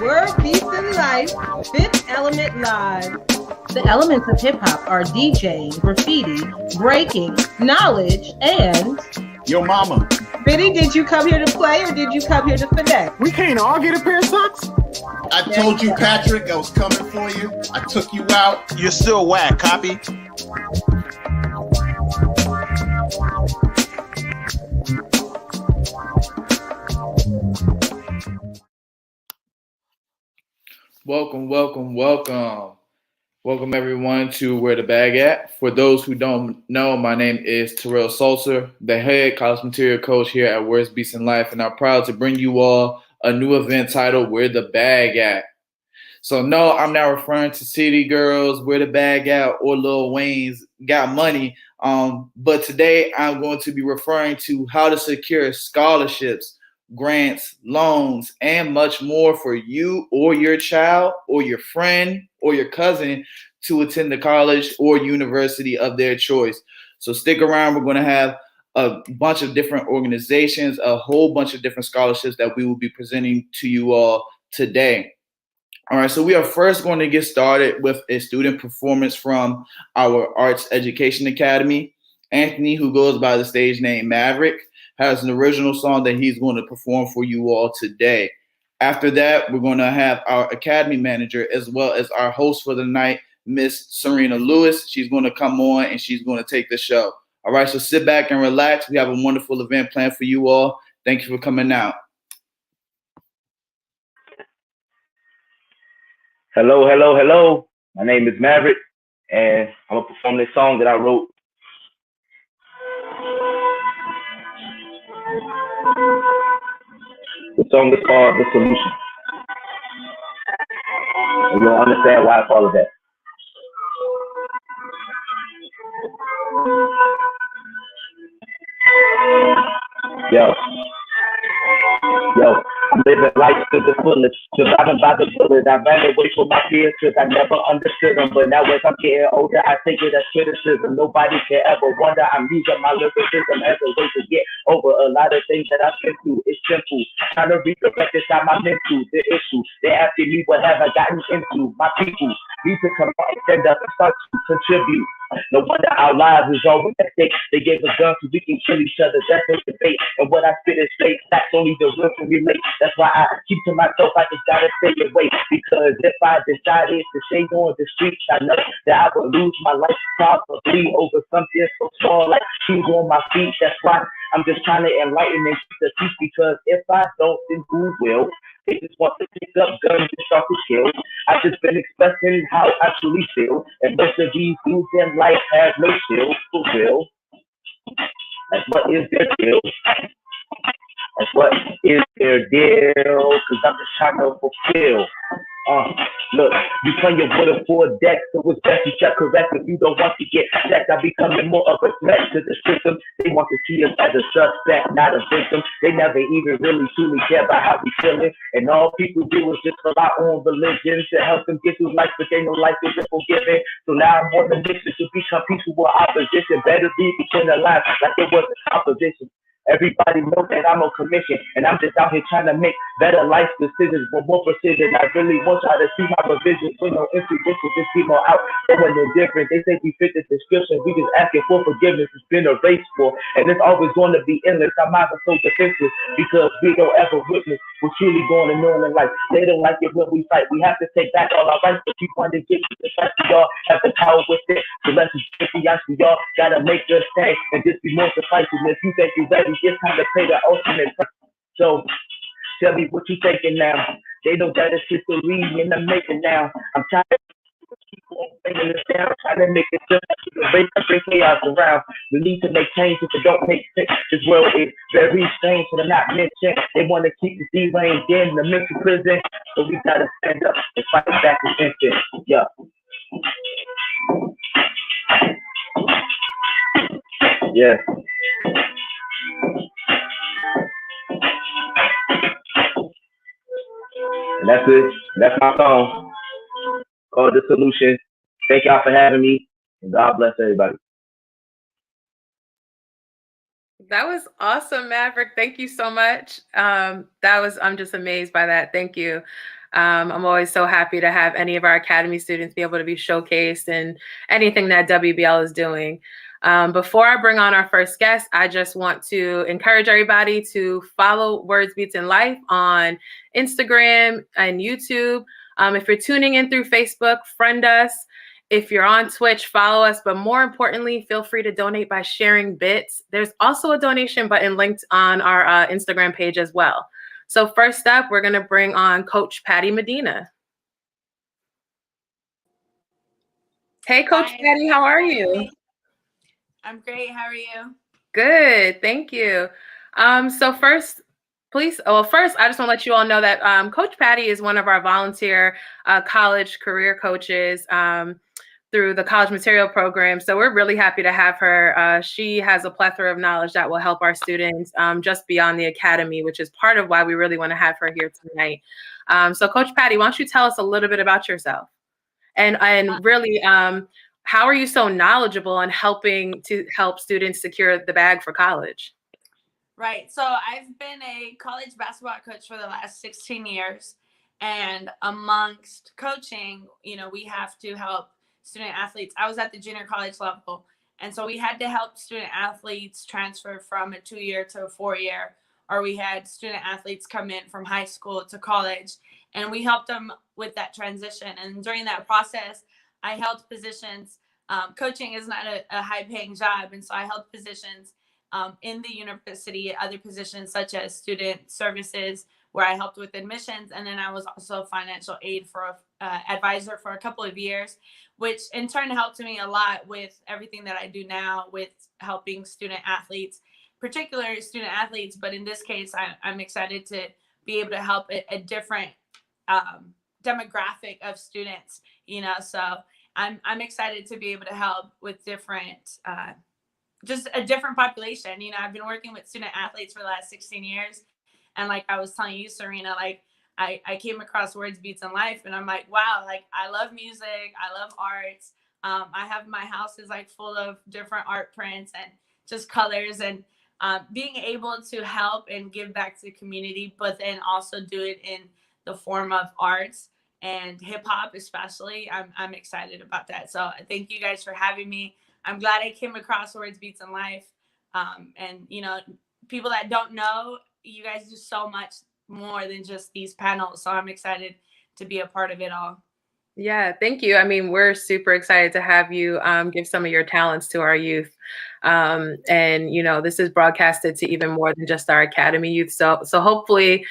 Word, Beats, and Life, Fifth Element Live. The elements of hip-hop are DJing, graffiti, breaking, knowledge, and... Your mama. Biddy, did you come here to play or did you come here to finesse? We can't all get a pair of socks? I told you, Patrick, I was coming for you. I took you out. You're still whack, copy? Welcome everyone to Where the Bag At. For those who don't know, my name is Terrell, the head college material coach here at Words, Beats, and Life, and I'm proud to bring you all a new event titled Where the Bag At. So no, I'm not referring to City Girls, Where the Bag At, or Lil Wayne's Got Money. But today I'm going to be referring to how to secure scholarships, grants, loans, and much more for you or your child or your friend or your cousin to attend the college or university of their choice. So stick around. We're going to have a bunch of different organizations, a whole bunch of different scholarships that we will be presenting to you all today. All right, so we are first going to get started with a student performance from our Arts Education Academy. Anthony, who goes by the stage name Maverick, has an original song that he's going to perform for you all today. After that, we're going to have our Academy manager as well as our host for the night, Miss Serena Lewis. She's going to come on and she's going to take the show. All right, so sit back and relax. We have a wonderful event planned for you all. Thank you for coming out. Hello. My name is Maverick, and I'm going to perform this song that I wrote. The song is called The Solution. And you'll understand why I call it that. Yo, I'm living life to the fullest, surviving by the bullet. I ran away from my fears because I never understood them. But now as I'm getting older, I take it as criticism. Nobody can ever wonder I'm using my lyricism as a way to get over a lot of things that I've been through. It's simple, trying to redirect inside my mental, the issue. They're asking me what have I gotten into. My people need to come out and stand up and start to contribute. No wonder our lives is always at stake. They gave us guns so we can kill each other. That's no debate. And what I spit is straight. That's only the real can relate. That's why I keep to myself. I just gotta stay away. Because if I decided to stay on the streets, I know that I would lose my life probably over something so small like shoes on my feet. That's why I'm just trying to enlighten and keep the peace. Because if I don't, then who will? They just want to pick up guns and start to kill. I've just been expressing how I truly feel. And most of these dudes in life have no skill for real. That's what is their deal. That's what is their deal. Cause I'm just trying to fulfill. Look, you play your with a full deck, so it's best you check correct. If you don't want to get checked, I'm becoming more of a threat to the system. They want to see us as a suspect, not a victim. They never even really truly care about how we feeling. And all people do is just rely on religion to help them get through life, but they know life isn't forgiving. So now I'm on the mission to become peaceful opposition. Better be between the lines like it was opposition. Everybody knows that I'm on commission, and I'm just out here trying to make better life decisions with more precision. I really want y'all to see my revision. So no intuition, just keep on out when they're different. They say we fit the description. We just asking for forgiveness. It's been a race for, and it's always going to be endless. I'm not so defensive because we don't ever witness what's truly going on in life. They don't like it when we fight. We have to take back all our rights. If we want to get to the fight, we all have the power with it. So let's just get the ice. We all gotta make us stay and just be more sufficing. If you think you're ready, it's time to pay the ultimate price. So tell me what you thinking now. They know that it's history in the making now. I'm trying to keep on bringing this down, trying to make it just bring chaos around. We need to make change if it don't make sense. This world is very strange, so they're not mentioned. They want to keep the D-Lane in the mental prison. So we gotta stand up and fight back against it. Yeah. Yeah. And that's it. That's my song called The Solution. Thank y'all for having me, and God bless everybody. That was awesome, Maverick. Thank you so much. I'm just amazed by that. Thank you. I'm always so happy to have any of our academy students be able to be showcased in anything that WBL is doing. Before I bring on our first guest, I just want to encourage everybody to follow Words Beats in Life on Instagram and YouTube. If you're tuning in through Facebook, friend us. If you're on Twitch, follow us. But more importantly, feel free to donate by sharing bits. There's also a donation button linked on our Instagram page as well. So first up, we're going to bring on Coach Patty Medina. Hey, Coach Hi, Patty, how are you? I'm great. How are you? Good, thank you. So first, first, I just want to let you all know that Coach Patty is one of our volunteer college career coaches through the college material program. So we're really happy to have her. She has a plethora of knowledge that will help our students just beyond the academy, which is part of why we really want to have her here tonight. So Coach Patty, why don't you tell us a little bit about yourself? And really, how are you so knowledgeable on helping students secure the bag for college? Right. So I've been a college basketball coach for the last 16 years. And amongst coaching, we have to help student athletes. I was at the junior college level. And so we had to help student athletes transfer from a 2-year to a 4-year, or we had student athletes come in from high school to college, and we helped them with that transition. And during that process, I held positions. Coaching is not a high-paying job, and so I held positions in the university, other positions such as student services, where I helped with admissions, and then I was also financial aid for advisor for a couple of years, which in turn helped me a lot with everything that I do now with helping student athletes, particularly student athletes. But in this case, I'm excited to be able to help a different demographic of students, so I'm excited to be able to help with different, just a different population. I've been working with student athletes for the last 16 years. And like I was telling you, Serena, like I came across Words Beats in Life, and I'm like, wow, like I love music. I love arts. I have my house is like full of different art prints and just colors, and being able to help and give back to the community, but then also do it in the form of arts and hip hop, especially. I'm excited about that. So thank you guys for having me. I'm glad I came across Words Beats in Life. And people that don't know, you guys do so much more than just these panels. So I'm excited to be a part of it all. Yeah, thank you. I mean, we're super excited to have you give some of your talents to our youth. And, this is broadcasted to even more than just our academy youth. So hopefully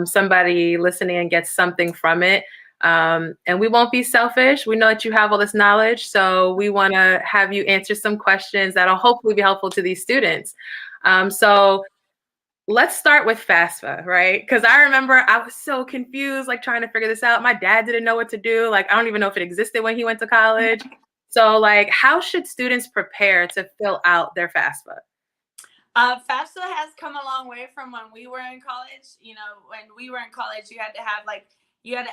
somebody listening gets something from it. And we won't be selfish. We know that you have all this knowledge. So we want to have you answer some questions that'll hopefully be helpful to these students. So let's start with FAFSA, right? Because I remember I was so confused, like trying to figure this out. My dad didn't know what to do. Like, I don't even know if it existed when he went to college. So like, how should students prepare to fill out their FAFSA? FAFSA has come a long way from when we were in college. When we were in college, you had to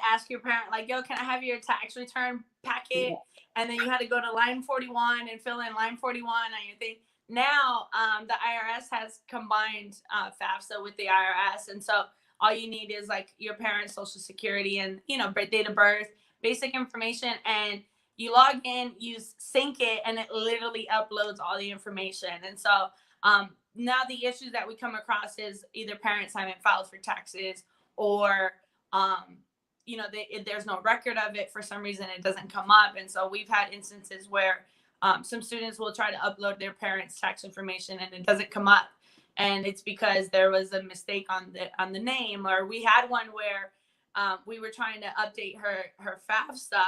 ask your parent, like, yo, can I have your tax return packet? And then you had to go to line 41 and fill in line 41 on your thing. Now, the IRS has combined FAFSA with the IRS. And so all you need is like your parents' social security and, date of birth, basic information. And you log in, you sync it, and it literally uploads all the information. And so now the issues that we come across is either parents haven't filed for taxes, or, there's no record of it. For some reason, it doesn't come up. And so we've had instances where some students will try to upload their parents' tax information and it doesn't come up. And it's because there was a mistake on the name. Or we had one where we were trying to update her FAFSA,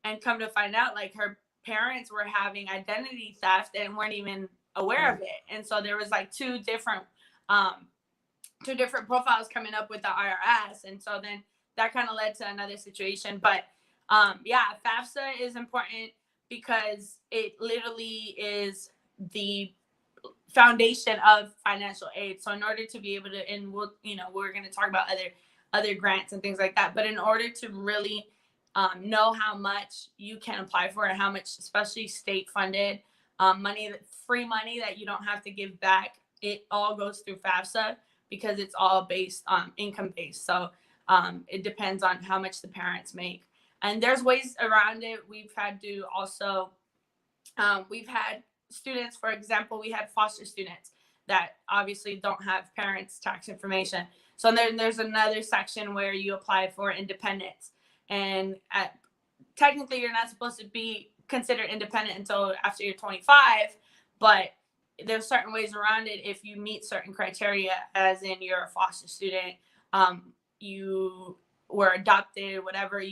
and come to find out, like, her parents were having identity theft and weren't even aware of it. And so there was like two different profiles coming up with the IRS. And so then that kind of led to another situation. But FAFSA is important because it literally is the foundation of financial aid. So in order to be able to, and we're going to talk about other grants and things like that, but in order to really know how much you can apply for and how much, especially state funded free money that you don't have to give back, it all goes through FAFSA because it's all based on income based. So It depends on how much the parents make. And there's ways around it. We've had to also, we've had students, for example, we had foster students that obviously don't have parents' tax information. So then there's another section where you apply for independence. And technically, you're not supposed to be considered independent until after you're 25, but there's certain ways around it if you meet certain criteria, as in you're a foster student, you were adopted, whatever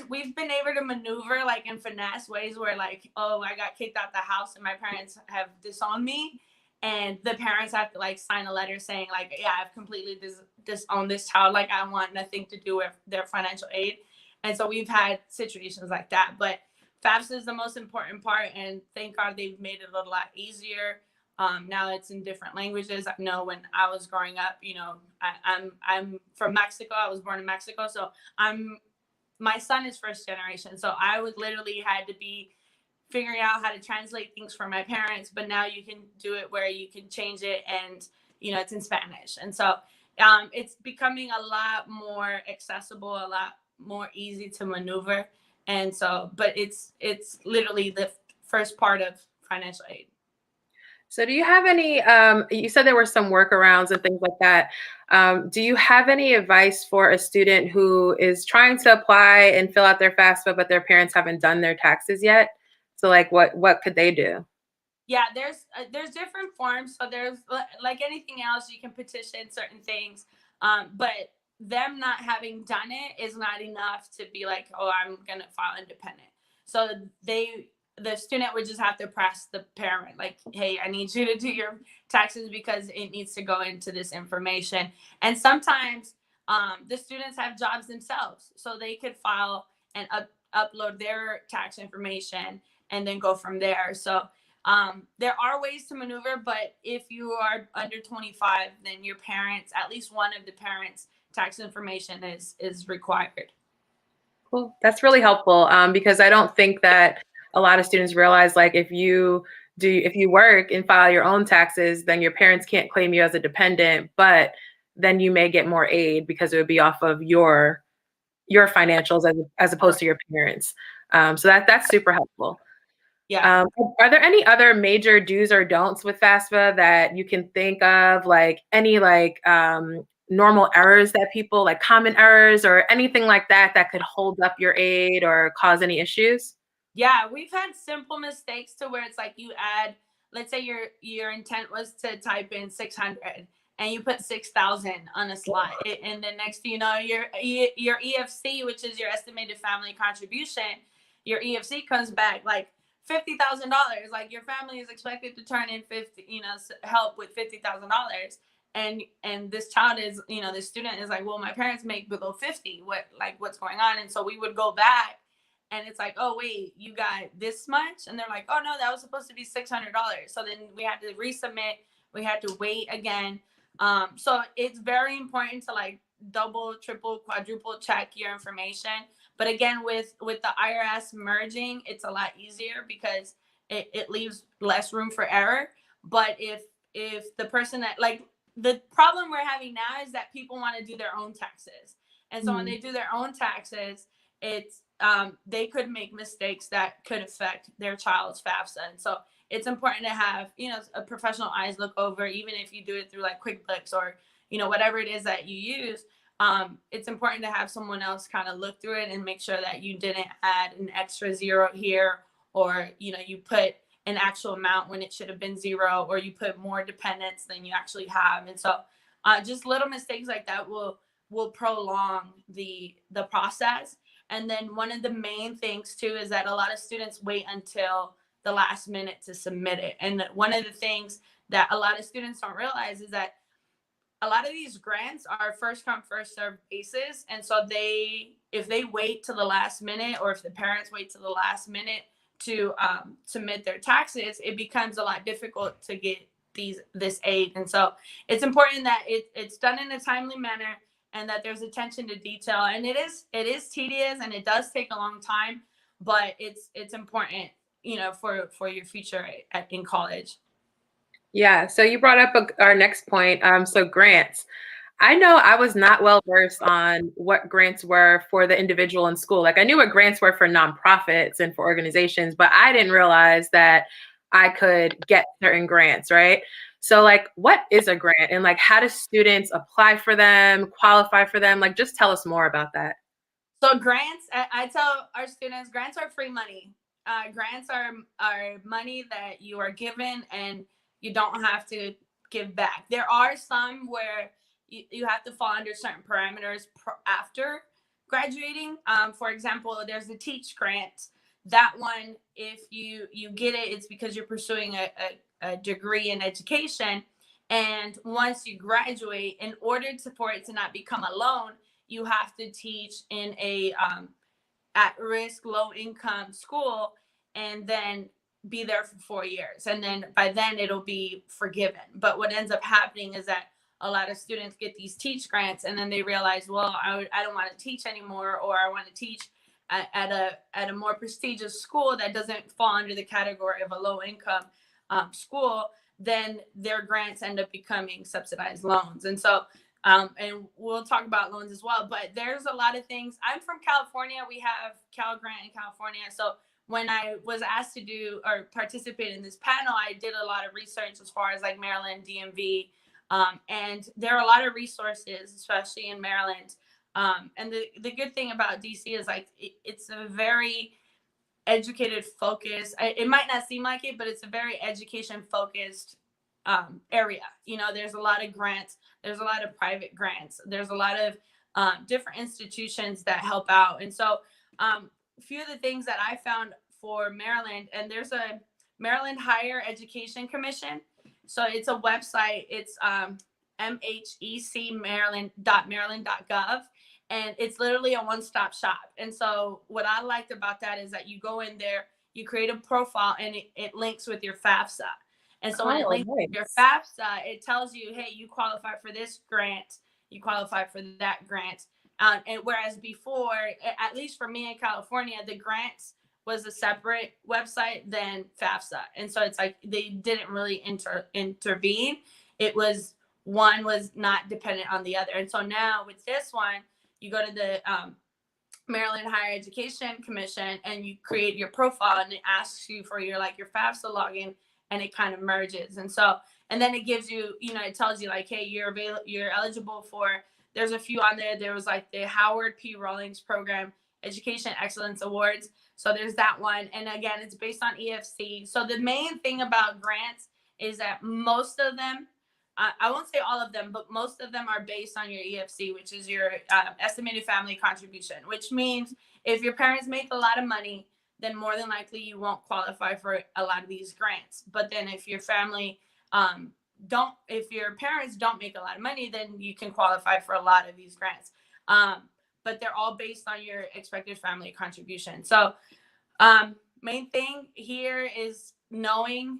we've been able to maneuver like in finesse ways where like, oh, I got kicked out the house and my parents have disowned me, and the parents have to like sign a letter saying like, yeah, I've completely disowned this child, like I want nothing to do with their financial aid. And so we've had situations like that, but FAFSA is the most important part, and thank God they've made it a lot easier. Now it's in different languages. I know when I was growing up, you know, I'm from Mexico. I was born in Mexico, so my son is first generation. So I was literally had to be figuring out how to translate things for my parents. But now you can do it where you can change it, and you know it's in Spanish, and so it's becoming a lot more accessible, a lot more easy to maneuver. And so, but it's literally the first part of financial aid. So do you have any, you said there were some workarounds and things like that. Do you have any advice for a student who is trying to apply and fill out their FAFSA, but their parents haven't done their taxes yet? So like what could they do? Yeah, there's different forms. So there's like anything else, you can petition certain things. But them not having done it is not enough to be like, oh, I'm gonna file independent. So the student would just have to press the parent like, hey, I need you to do your taxes because it needs to go into this information. And sometimes the students have jobs themselves, so they could file and upload their tax information and then go from there. So there are ways to maneuver, but if you are under 25, then your parents, at least one of the parents' tax information is required. Cool. That's really helpful because I don't think that a lot of students realize like if you work and file your own taxes, then your parents can't claim you as a dependent, but then you may get more aid because it would be off of your financials as opposed to your parents. So that's super helpful. Yeah. Are there any other major do's or don'ts with FAFSA that you can think of, like any like normal errors that people, like common errors or anything like that could hold up your aid or cause any issues? Yeah, we've had simple mistakes to where it's like you add, let's say your intent was to type in 600 and you put 6,000 on a slide, and then next thing you know, your EFC, which is your estimated family contribution, your EFC comes back like $50,000. Like your family is expected to turn in help with $50,000. And this child is, the student is like, well, my parents make below 50. What's going on? And so we would go back and it's like, oh, wait, you got this much? And they're like, oh, no, that was supposed to be $600. So then we had to resubmit. We had to wait again. So it's very important to like double, triple, quadruple check your information. But again, with the IRS merging, it's a lot easier because it leaves less room for error. But if the person that like, the problem we're having now is that people want to do their own taxes. And so when they do their own taxes, it's they could make mistakes that could affect their child's FAFSA. And so it's important to have, a professional eyes look over, even if you do it through like QuickBooks or, whatever it is that you use. It's important to have someone else kind of look through it and make sure that you didn't add an extra zero here, or, you put an actual amount when it should have been zero, or you put more dependents than you actually have. And so just little mistakes like that will prolong the process. And then one of the main things too is that a lot of students wait until the last minute to submit it. And one of the things that a lot of students don't realize is that a lot of these grants are first come, first served basis. And so if they wait till the last minute, or if the parents wait till the last minute to submit their taxes, it becomes a lot difficult to get this aid. And so it's important that it's done in a timely manner and that there's attention to detail. And it is tedious and it does take a long time, but it's important, for your future in college. Yeah. So you brought up our next point. So grants. I know I was not well versed on what grants were for the individual in school. Like I knew what grants were for nonprofits and for organizations, but I didn't realize that I could get certain grants, right? So like what is a grant and like how do students apply for them, qualify for them? Like just tell us more about that. So grants, I tell our students, grants are free money. Grants are money that you are given and you don't have to give back. There are some where you have to fall under certain parameters after graduating. For example, there's the Teach grant. That one, if you get it, it's because you're pursuing a degree in education. And once you graduate, in order for it to not become a loan, you have to teach in a at-risk, low-income school, and then be there for 4 years. And then by then it'll be forgiven. But what ends up happening is that a lot of students get these Teach grants, and then they realize, well, I don't want to teach anymore, or I want to teach at a more prestigious school that doesn't fall under the category of a low-income school. Then their grants end up becoming subsidized loans. And so and we'll talk about loans as well, but there's a lot of things. I'm from California. We have Cal Grant in California. So when I was asked to do or participate in this panel, I did a lot of research as far as like Maryland, DMV. And there are a lot of resources, especially in Maryland. And the good thing about DC is like, it's a very educated focus. It might not seem like it, but it's a very education focused area. You know, there's a lot of grants, there's a lot of private grants, there's a lot of different institutions that help out. And so a few of the things that I found for Maryland, and there's a Maryland Higher Education Commission. So it's a website, it's mhecmaryland.maryland.gov. And it's literally a one-stop shop. And so what I liked about that is that you go in there, you create a profile, and it links with your FAFSA. And so when it links with your FAFSA, it tells you, hey, you qualify for this grant, you qualify for that grant. And whereas before, at least for me in California, the grants was a separate website than FAFSA. And so it's like they didn't really intervene. It was one was not dependent on the other. And so now with this one, you go to the Maryland Higher Education Commission and you create your profile, and it asks you for your FAFSA login, and it kind of merges. And so, and then it gives you, it tells you like, hey, you're eligible for, there's a few on there. There was like the Howard P. Rawlings Program Education Excellence Awards. So there's that one. And again, it's based on EFC. So the main thing about grants is that most of them, I won't say all of them, but most of them are based on your EFC, which is your estimated family contribution, which means if your parents make a lot of money, then more than likely you won't qualify for a lot of these grants. But then if your family if your parents don't make a lot of money, then you can qualify for a lot of these grants. But they're all based on your expected family contribution. So main thing here is knowing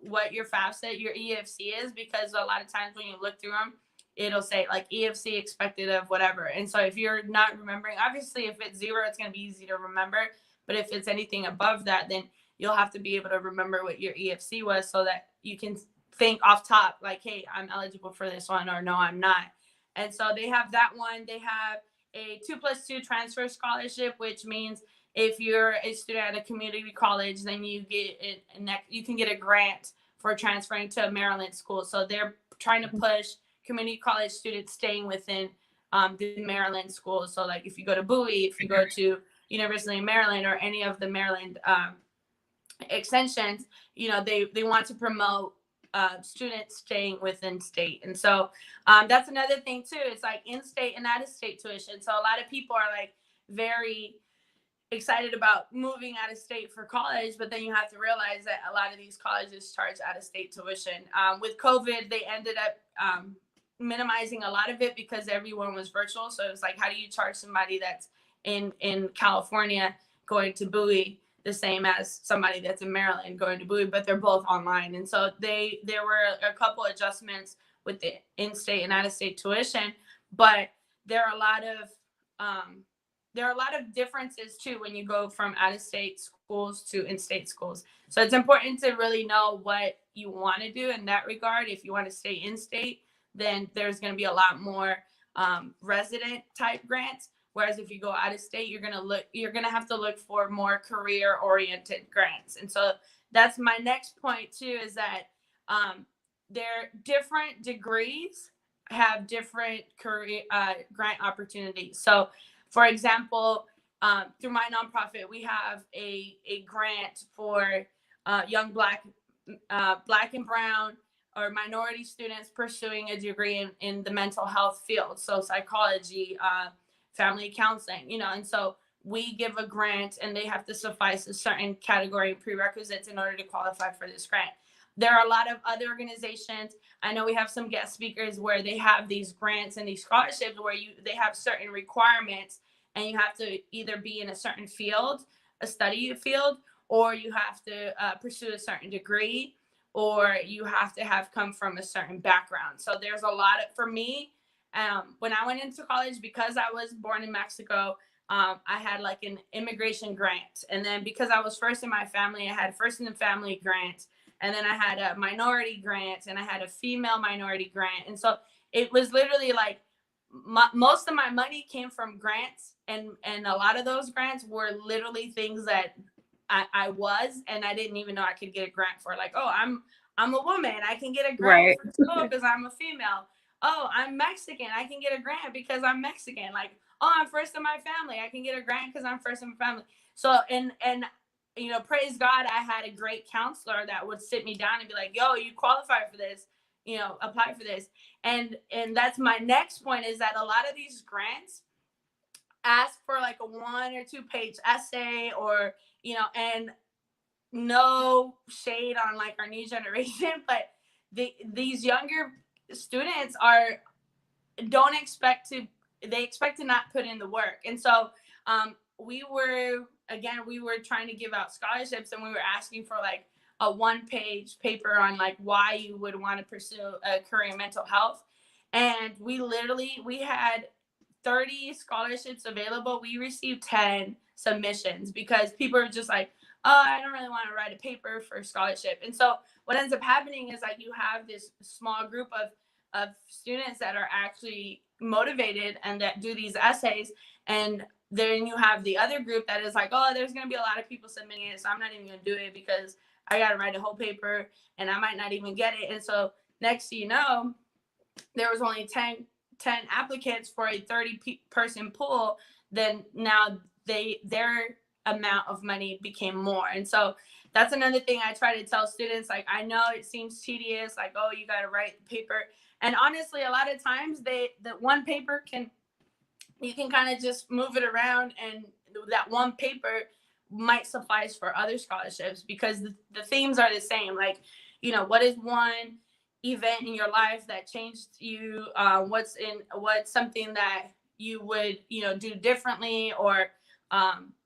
what your FAFSA, your EFC is, because a lot of times when you look through them, it'll say like EFC expected of whatever. And so if you're not remembering, obviously if it's 0, it's going to be easy to remember. But if it's anything above that, then you'll have to be able to remember what your EFC was so that you can think off top like, hey, I'm eligible for this one, or no, I'm not. And so they have that one. They have a 2+2 transfer scholarship, which means if you're a student at a community college, then you can get a grant for transferring to a Maryland school. So they're trying to push community college students staying within the Maryland schools. So like if you go to Bowie, if you go to University of Maryland or any of the Maryland extensions, they want to promote students staying within state. And so that's another thing too. It's like in-state and out-of-state tuition. So a lot of people are like very excited about moving out of state for college, but then you have to realize that a lot of these colleges charge out-of-state tuition. With COVID, they ended up minimizing a lot of it because everyone was virtual. So it was like, how do you charge somebody that's in California going to Bowie the same as somebody that's in Maryland going to Bowie, but they're both online. And so there were a couple adjustments with the in-state and out-of-state tuition, but there are a lot of differences too when you go from out-of-state schools to in-state schools. So it's important to really know what you want to do in that regard. If you want to stay in-state, then there's going to be a lot more resident type grants. Whereas if you go out of state, you're going to have to look for more career oriented grants. And so that's my next point too, is that their different degrees have different career grant opportunities. So for example, through my nonprofit, we have a grant for young Black and brown or minority students pursuing a degree in the mental health field. So psychology, family counseling, and so we give a grant and they have to suffice a certain category of prerequisites in order to qualify for this grant. There are a lot of other organizations. I know we have some guest speakers where they have these grants and these scholarships where they have certain requirements, and you have to either be in a certain field, a study field, or you have to pursue a certain degree, or you have to have come from a certain background. So there's a lot for me. When I went into college, because I was born in Mexico, I had like an immigration grant. And then because I was first in my family, I had first in the family grant. And then I had a minority grant and I had a female minority grant. And so it was literally like most of my money came from grants. And a lot of those grants were literally things that I was, and I didn't even know I could get a grant for. Like, oh, I'm a woman, I can get a grant for school because I'm a female. Oh, I'm Mexican, I can get a grant because I'm Mexican. Like, oh, I'm first in my family, I can get a grant because I'm first in my family. So, and praise God, I had a great counselor that would sit me down and be like, yo, you qualify for this, apply for this. And that's my next point, is that a lot of these grants ask for like a 1 or 2 page essay, or and no shade on like our new generation, but these younger students expect to not put in the work. And so we were trying to give out scholarships, and we were asking for like a 1-page paper on like why you would want to pursue a career in mental health. And we had 30 scholarships available. We received 10 submissions because people are just like, oh, I don't really want to write a paper for a scholarship. And so what ends up happening is like you have this small group of students that are actually motivated and that do these essays. And then you have the other group that is like, oh, there's going to be a lot of people submitting it, so I'm not even going to do it because I got to write a whole paper and I might not even get it. And so next thing you know, there was only 10 applicants for a 30-person pool. Then now their amount of money became more. And so that's another thing I try to tell students. Like, I know it seems tedious, like, oh, you got to write the paper. And honestly, a lot of times the one paper you can kind of just move it around, and that one paper might suffice for other scholarships because the themes are the same. Like, what is one event in your life that changed you? What's something that you would, do differently, or,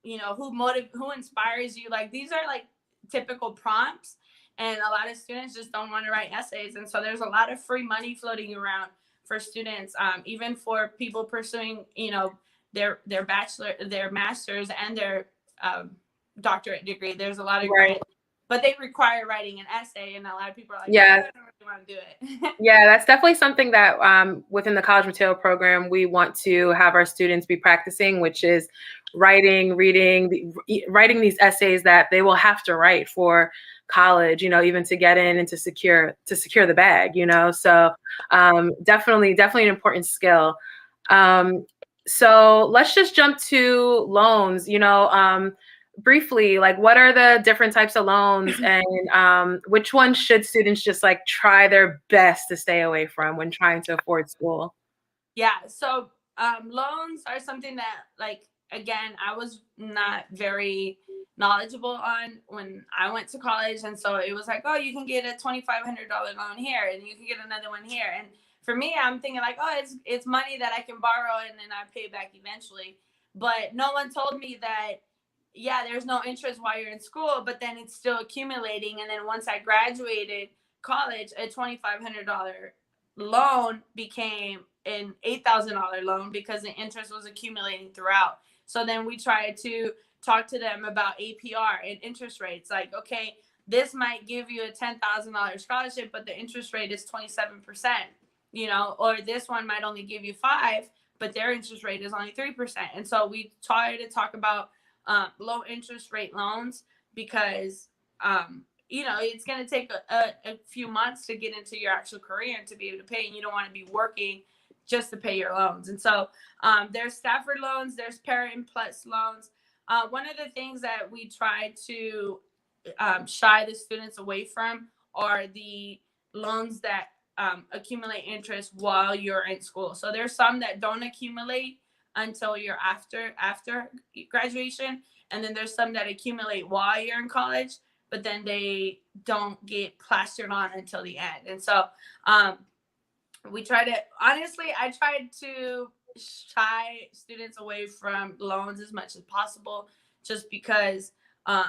who inspires you? Like, these are like typical prompts, and a lot of students just don't want to write essays. And so there's a lot of free money floating around for students, even for people pursuing, their bachelor, their master's, and their doctorate degree. There's a lot of grants, but they require writing an essay, and a lot of people are like, I don't really want to do it. Yeah, that's definitely something that within the college material program, we want to have our students be practicing, which is writing these essays that they will have to write for college, even to get in and to secure the bag, so definitely an important skill. So let's just jump to loans, briefly, like, what are the different types of loans, and which ones should students just like try their best to stay away from when trying to afford school? Yeah, so loans are something that, like, again, I was not very knowledgeable on when I went to college. And so it was like, oh, you can get a $2,500 loan here, and you can get another one here. And for me, I'm thinking like, oh, it's money that I can borrow and then I pay back eventually. But no one told me that, yeah, there's no interest while you're in school, but then it's still accumulating. And then once I graduated college, a $2,500 loan became an $8,000 loan because the interest was accumulating throughout. So then we tried to talk to them about APR and interest rates. Like, okay, this might give you a $10,000 scholarship, but the interest rate is 27%. or this one might only give you 5, but their interest rate is only 3%. And so we try to talk about low interest rate loans because, it's going to take a few months to get into your actual career and to be able to pay. And you don't want to be working just to pay your loans. And so there's Stafford loans, there's Parent Plus loans. One of the things that we try to shy the students away from are the loans that accumulate interest while you're in school. So there's some that don't accumulate until you're after graduation. And then there's some that accumulate while you're in college, but then they don't get plastered on until the end. And so I tried to shy students away from loans as much as possible, just because, I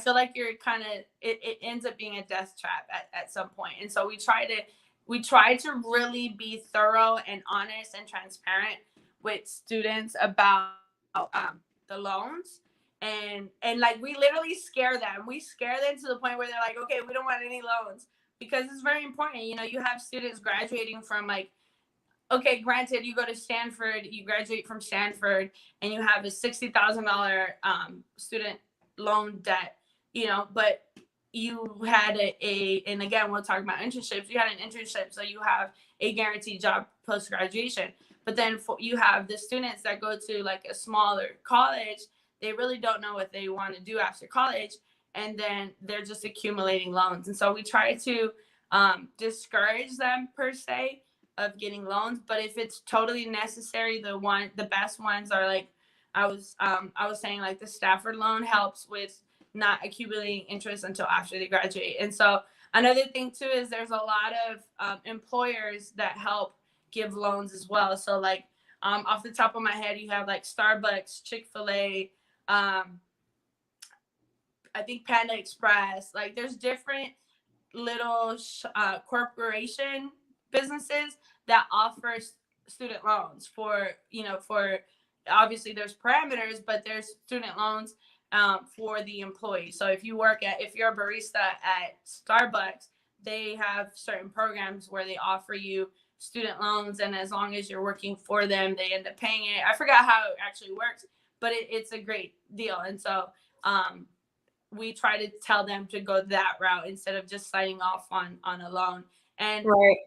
feel like it ends up being a death trap at some point. And so we try to really be thorough and honest and transparent with students about the loans. And like, we literally scare them. We scare them to the point where they're like, okay, we don't want any loans, because it's very important. You have students graduating from, like, okay, granted, you go to Stanford, you graduate from Stanford, and you have a $60,000 student loan debt, but you had and again, we'll talk about internships. You had an internship, so you have a guaranteed job post-graduation. But then you have the students that go to, like, a smaller college. They really don't know what they want to do after college, and then they're just accumulating loans. And so we try to discourage them, per se, of getting loans. But if it's totally necessary, the best ones are, like I was saying, like, the Stafford loan helps with not accumulating interest until after they graduate. And so another thing too is there's a lot of employers that help give loans as well. So, like, off the top of my head, you have, like, Starbucks, Chick-fil-A, I think Panda Express. Like, there's different little corporation businesses that offers student loans for obviously there's parameters, but there's student loans for the employees. So if you're a barista at Starbucks, they have certain programs where they offer you student loans, and as long as you're working for them, they end up paying it. I forgot how it actually works, but it's a great deal. And so we try to tell them to go that route instead of just signing off on a loan. And Right.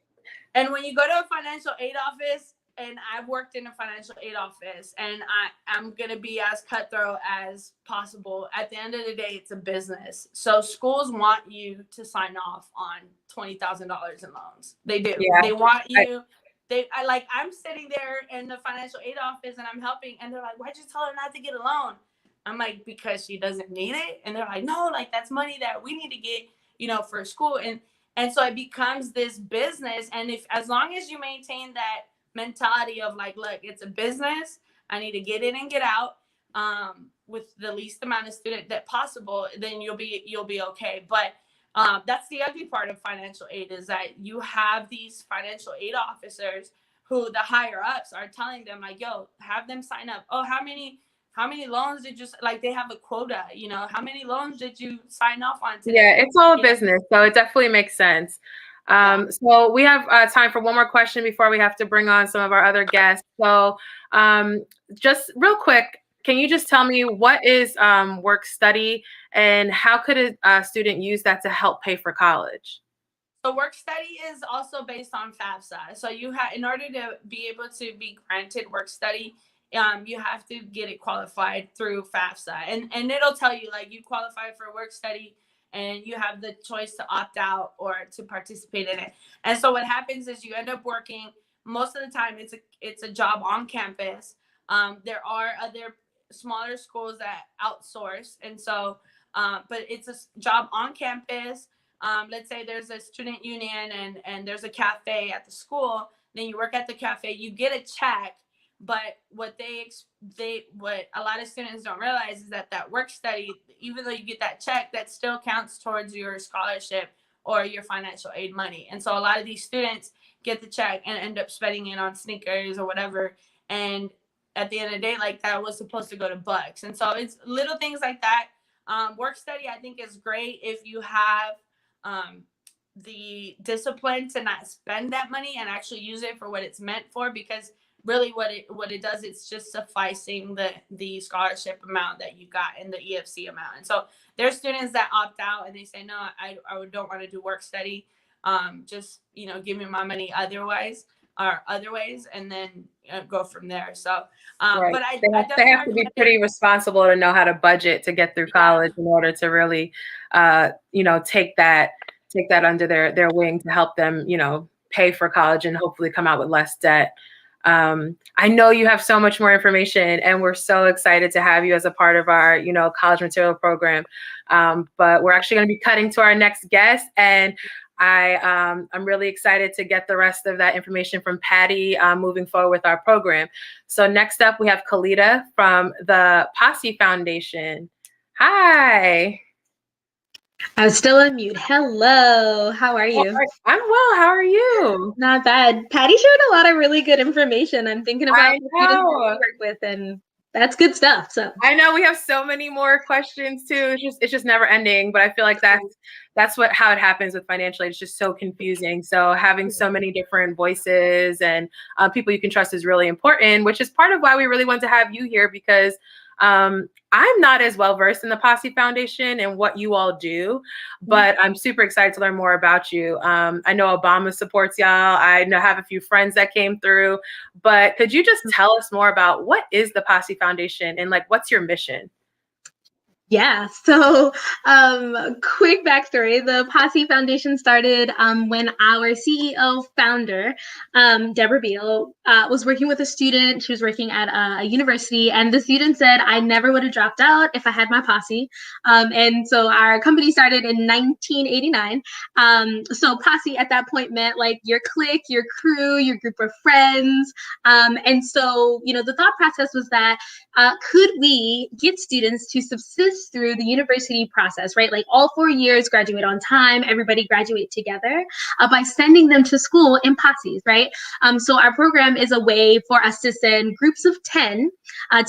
And when you go to a financial aid office, and I've worked in a financial aid office, and I'm going to be as cutthroat as possible. At the end of the day, it's a business. So schools want you to sign off on $20,000 in loans. They do. Yeah. They want you. I'm sitting there in the financial aid office, and I'm helping, and they're like, why'd you tell her not to get a loan? I'm like, because she doesn't need it. And they're like, no, like, that's money that we need to get, for school. And so it becomes this business. And as long as you maintain that mentality of, like, look, it's a business, I need to get in and get out with the least amount of student debt possible, then you'll be okay. But that's the ugly part of financial aid, is that you have these financial aid officers who the higher ups are telling them, like, yo, have them sign up. Oh, how many loans did you, like, they have a quota, how many loans did you sign off on today? Yeah, it's all a business, so it definitely makes sense. So we have time for one more question before we have to bring on some of our other guests. So just real quick, can you just tell me what is work study, and how could a student use that to help pay for college? So work study is also based on FAFSA. So in order to be able to be granted work study, you have to get it qualified through FAFSA, and it'll tell you, like, you qualify for work study, and you have the choice to opt out or to participate in it. And so what happens is you end up working. Most of the time, it's a job on campus. There are other smaller schools that outsource, and so but it's a job on campus. Let's say there's a student union and there's a cafe at the school. Then you work at the cafe, you get a check. But what a lot of students don't realize is that work study, even though you get that check, that still counts towards your scholarship or your financial aid money. And so a lot of these students get the check and end up spending it on sneakers or whatever. And at the end of the day, like, that was supposed to go to bucks. And so it's little things like that. Work study, I think, is great if you have the discipline to not spend that money and actually use it for what it's meant for, because really what it does, it's just sufficing the scholarship amount that you got and the EFC amount. And so there's students that opt out and they say, no, I don't want to do work study. Just, give me my money otherwise or other ways, and then go from there. So, Right. but they have to be pretty responsible to know how to budget to get through college in order to really, take that under their wing to help them, pay for college and hopefully come out with less debt. I know you have so much more information, and we're so excited to have you as a part of our, college material program. But we're actually going to be cutting to our next guest, and I'm really excited to get the rest of that information from Patty moving forward with our program. So next up, we have Kelitah from the Posse Foundation. Hi. I'm still on mute. Hello. How are you? I'm well. How are you? Not bad. Patty shared a lot of really good information. I'm thinking about the students to work with, and that's good stuff. So I know we have so many more questions too. It's just never ending. But I feel like that's how it happens with financial aid. It's just so confusing. So having so many different voices and people you can trust is really important, which is part of why we really want to have you here, because I'm not as well versed in the Posse Foundation and what you all do, but I'm super excited to learn more about you. I know Obama supports y'all. I have a few friends that came through, but could you just tell us more about what is the Posse Foundation and what's your mission? Yeah, so quick backstory. The Posse Foundation started when our CEO founder, Deborah Beal, was working with a student. She was working at a university, and the student said, I never would have dropped out if I had my posse. And so our company started in 1989. So Posse at that point meant your clique, your crew, your group of friends. And so, the thought process was that could we get students to subsist through the university process, right? All 4 years, graduate on time, everybody graduate together by sending them to school in posses, right? So our program is a way for us to send groups of 10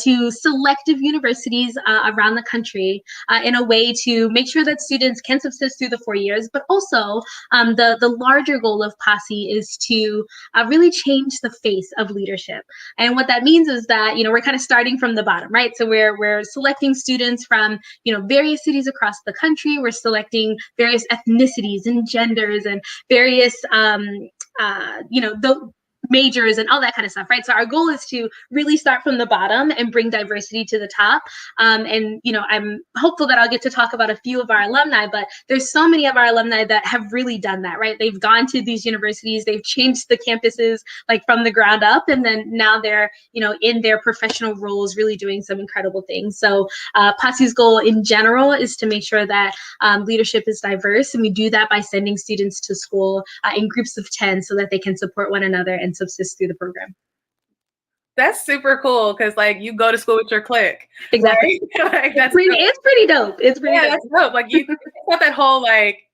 to selective universities around the country in a way to make sure that students can subsist through the 4 years, but also the larger goal of Posse is to really change the face of leadership. And what that means is that, we're kind of starting from the bottom, right? So we're selecting students from, various cities across the country. We're selecting various ethnicities and genders and various, the majors and all that kind of stuff, right? So our goal is to really start from the bottom and bring diversity to the top. And, I'm hopeful that I'll get to talk about a few of our alumni, but there's so many of our alumni that have really done that, right? They've gone to these universities, they've changed the campuses from the ground up, and then now they're, in their professional roles, really doing some incredible things. So Posse's goal in general is to make sure that leadership is diverse, and we do that by sending students to school in groups of 10 so that they can support one another and subsist through the program. That's super cool, because you go to school with your clique. Exactly. Right? It's pretty dope. It's pretty dope. That's dope. You got that whole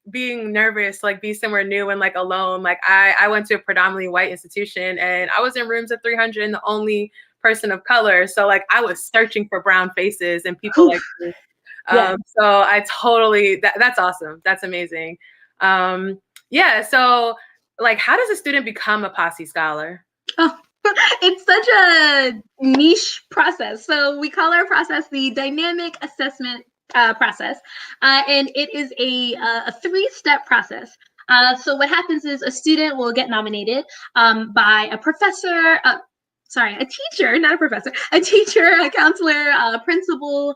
being nervous, be somewhere new and alone. I went to a predominantly white institution, and I was in rooms of 300 and the only person of color. So I was searching for brown faces and people like me. Yeah. So I totally, that's awesome. That's amazing. Yeah. So how does a student become a Posse scholar? Oh, it's such a niche process. So we call our process the dynamic assessment process. And it is a 3-step process. So what happens is a student will get nominated by a professor, a teacher, not a professor, a teacher, a counselor, a principal,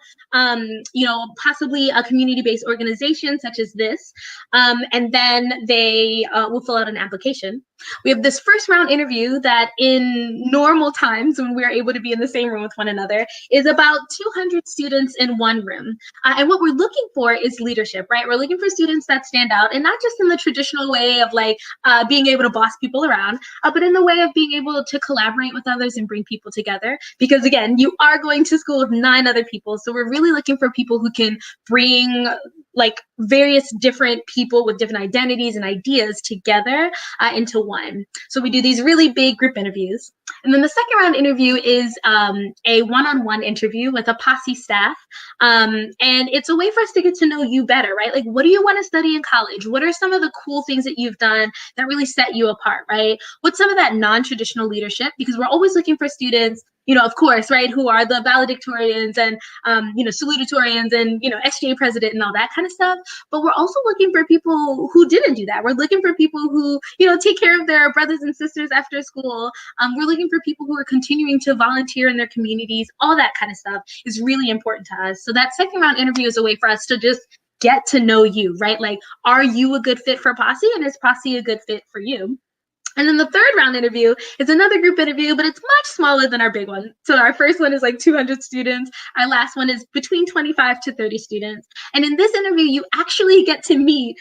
possibly a community-based organization such as this. And then they will fill out an application. We have this first round interview that in normal times, when we're able to be in the same room with one another, is about 200 students in one room. And what we're looking for is leadership, right? We're looking for students that stand out, and not just in the traditional way of being able to boss people around, but in the way of being able to collaborate with others and bring people together. Because again, you are going to school with 9 other people. So we're really looking for people who can bring like various different people with different identities and ideas together into one. So we do these really big group interviews. And then the second round interview is a one-on-one interview with a Posse staff. And it's a way for us to get to know you better, right? Like, what do you want to study in college? What are some of the cool things that you've done that really set you apart, right? What's some of that non-traditional leadership? Because we're always looking for students, of course, right, who are the valedictorians and, salutatorians and, SGA president and all that kind of stuff. But we're also looking for people who didn't do that. We're looking for people who, take care of their brothers and sisters after school. We're looking for people who are continuing to volunteer in their communities. All that kind of stuff is really important to us. So that second round interview is a way for us to just get to know you, right? Like, are you a good fit for Posse, and is Posse a good fit for you? And then the third round interview is another group interview, but it's much smaller than our big one. So our first one is like 200 students. Our last one is between 25 to 30 students. And in this interview, you actually get to meet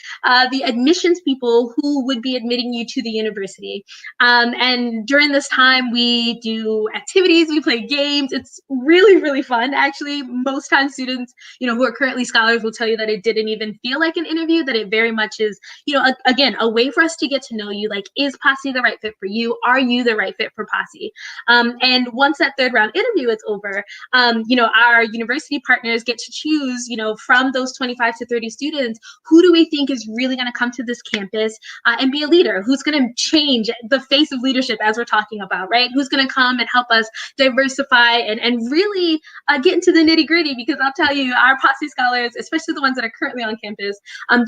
the admissions people who would be admitting you to the university. And during this time, we do activities, we play games. It's really, really fun. Actually, most times students, who are currently scholars will tell you that it didn't even feel like an interview, that it very much is, again, a way for us to get to know you. Like, is Posse the right fit for you? Are you the right fit for Posse? And once that third round interview is over, our university partners get to choose, from those 25 to 30 students, who do we think is really going to come to this campus and be a leader? Who's going to change the face of leadership, as we're talking about, right? Who's going to come and help us diversify and really get into the nitty gritty? Because I'll tell you, our Posse scholars, especially the ones that are currently on campus,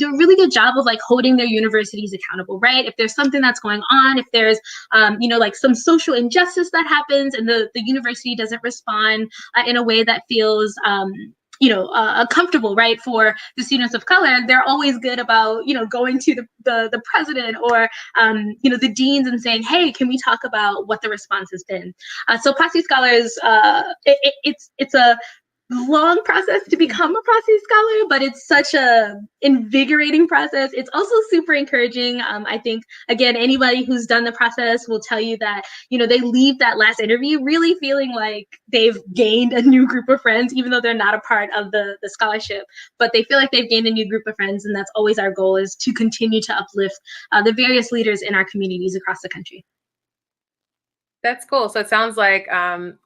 do a really good job of like holding their universities accountable, right? If there's something that's going on, if there's, like some social injustice that happens and the university doesn't respond in a way that feels, comfortable, right, for the students of color, they're always good about, going to the president or, the deans and saying, hey, can we talk about what the response has been? So Posse scholars, it's a long process to become a Posse scholar, but it's such a invigorating process. It's also super encouraging. I think, again, anybody who's done the process will tell you that, they leave that last interview really feeling like they've gained a new group of friends, even though they're not a part of the scholarship, but they feel like they've gained a new group of friends. And that's always our goal, is to continue to uplift the various leaders in our communities across the country. That's cool. So it sounds like,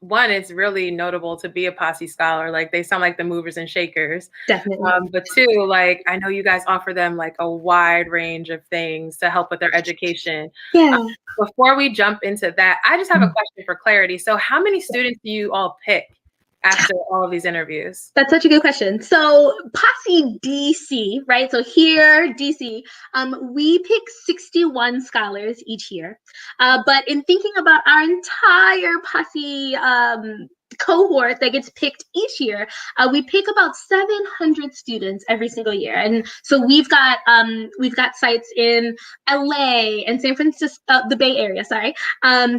one, it's really notable to be a Posse scholar. Like, they sound like the movers and shakers. Definitely. But two, like, I know you guys offer them like a wide range of things to help with their education. Yeah. Before we jump into that, I just have a question for clarity. So how many students do you all pick after all of these interviews? That's such a good question. So Posse DC, right? So here, DC, we pick 61 scholars each year. But in thinking about our entire Posse cohort that gets picked each year, we pick about 700 students every single year. And so we've got sites in LA and San Francisco, the Bay Area,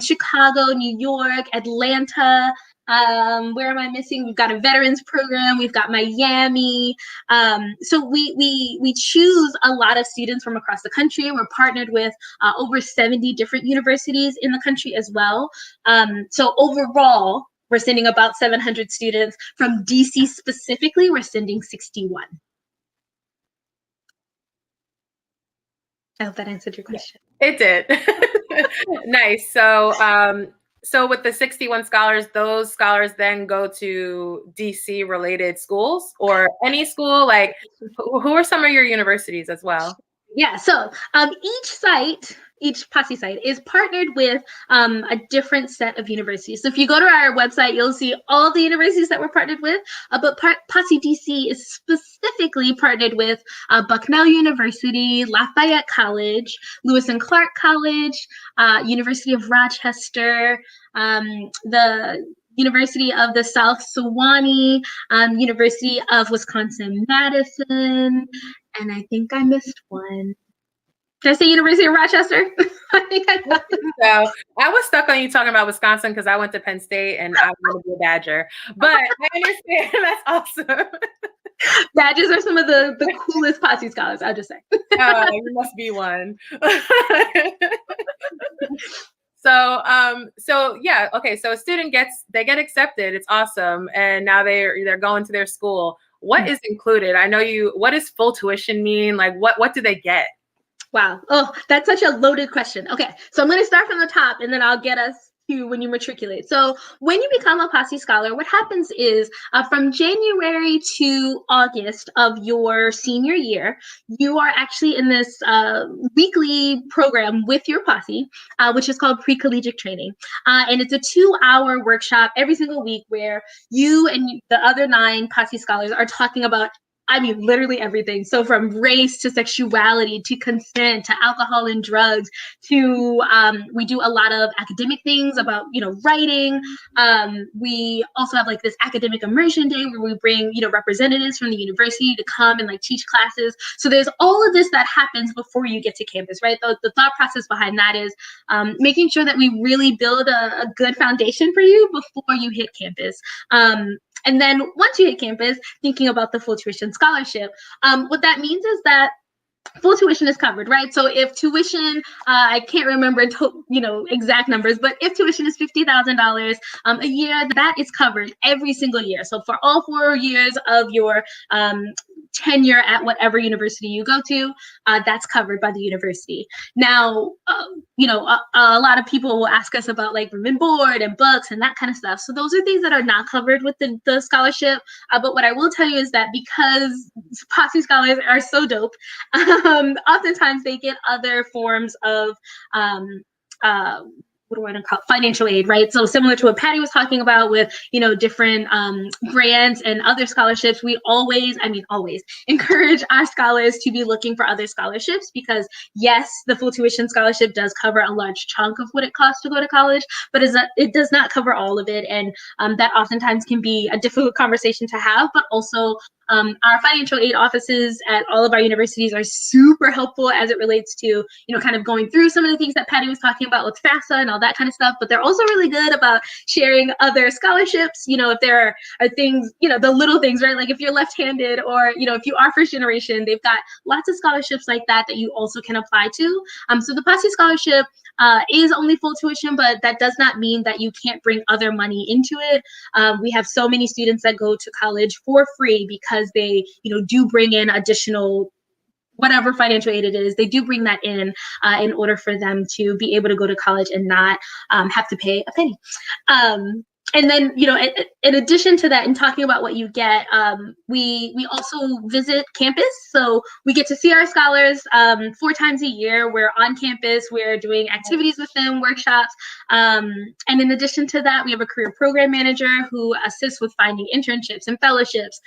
Chicago, New York, Atlanta. Where am I missing? We've got a veterans program. We've got Miami. So we choose a lot of students from across the country. We're partnered with over 70 different universities in the country as well. So overall, we're sending about 700 students. From DC specifically, we're sending 61. I hope that answered your question. It did. Nice. So with the 61 scholars, those scholars then go to DC related schools or any school? Like, who are some of your universities as well? Yeah, so each Posse site is partnered with a different set of universities. So if you go to our website, you'll see all the universities that we're partnered with, but Posse DC is specifically partnered with Bucknell University, Lafayette College, Lewis and Clark College, University of Rochester, the University of the South Sewanee, University of Wisconsin-Madison, and I think I missed one. Did I say University of Rochester? I think I know. So I was stuck on you talking about Wisconsin because I went to Penn State and I want to be a Badger. But I understand. That's awesome. Badgers are some of the coolest Posse scholars, I'll just say. You must be one. So yeah, okay. So a student they get accepted. It's awesome, and now they're going to their school. what is included? I know what does full tuition mean? Like what do they get? Wow. Oh, that's such a loaded question. Okay, so I'm going to start from the top and then I'll get us to when you matriculate. So when you become a Posse Scholar, what happens is from January to August of your senior year, you are actually in this weekly program with your Posse, which is called pre-collegiate training. And it's a 2-hour workshop every single week where you and the other 9 Posse Scholars are talking about, I mean, literally everything. So from race to sexuality to consent to alcohol and drugs to we do a lot of academic things about, writing. We also have like this academic immersion day where we bring, representatives from the university to come and like teach classes. So there's all of this that happens before you get to campus, right? The thought process behind that is making sure that we really build a good foundation for you before you hit campus. And then once you hit campus, thinking about the full tuition scholarship, what that means is that full tuition is covered, right? So if tuition, I can't remember, exact numbers, but if tuition is $50,000 a year, that is covered every single year. So for all 4 years of your tenure at whatever university you go to, that's covered by the university. Now, a lot of people will ask us about like room and board and books and that kind of stuff. So those are things that are not covered with the scholarship. But what I will tell you is that because Posse Scholars are so dope, oftentimes they get other forms of what do I want to call it? Financial aid, right? So similar to what Patty was talking about with, different grants and other scholarships, we always encourage our scholars to be looking for other scholarships because yes, the full tuition scholarship does cover a large chunk of what it costs to go to college, but it does not cover all of it. And that oftentimes can be a difficult conversation to have, but also our financial aid offices at all of our universities are super helpful as it relates to, kind of going through some of the things that Patty was talking about with FAFSA and all that kind of stuff. But they're also really good about sharing other scholarships. If there are things, the little things, right? Like if you're left-handed or, if you are first generation, they've got lots of scholarships like that you also can apply to. So the Posse Scholarship is only full tuition, but that does not mean that you can't bring other money into it. We have so many students that go to college for free because they, do bring in additional whatever financial aid it is, they do bring that in order for them to be able to go to college and not have to pay a penny. And then, in addition to that, in talking about what you get, we also visit campus. So we get to see our scholars 4 times a year. We're on campus. We're doing activities with them, workshops. And in addition to that, we have a career program manager who assists with finding internships and fellowships.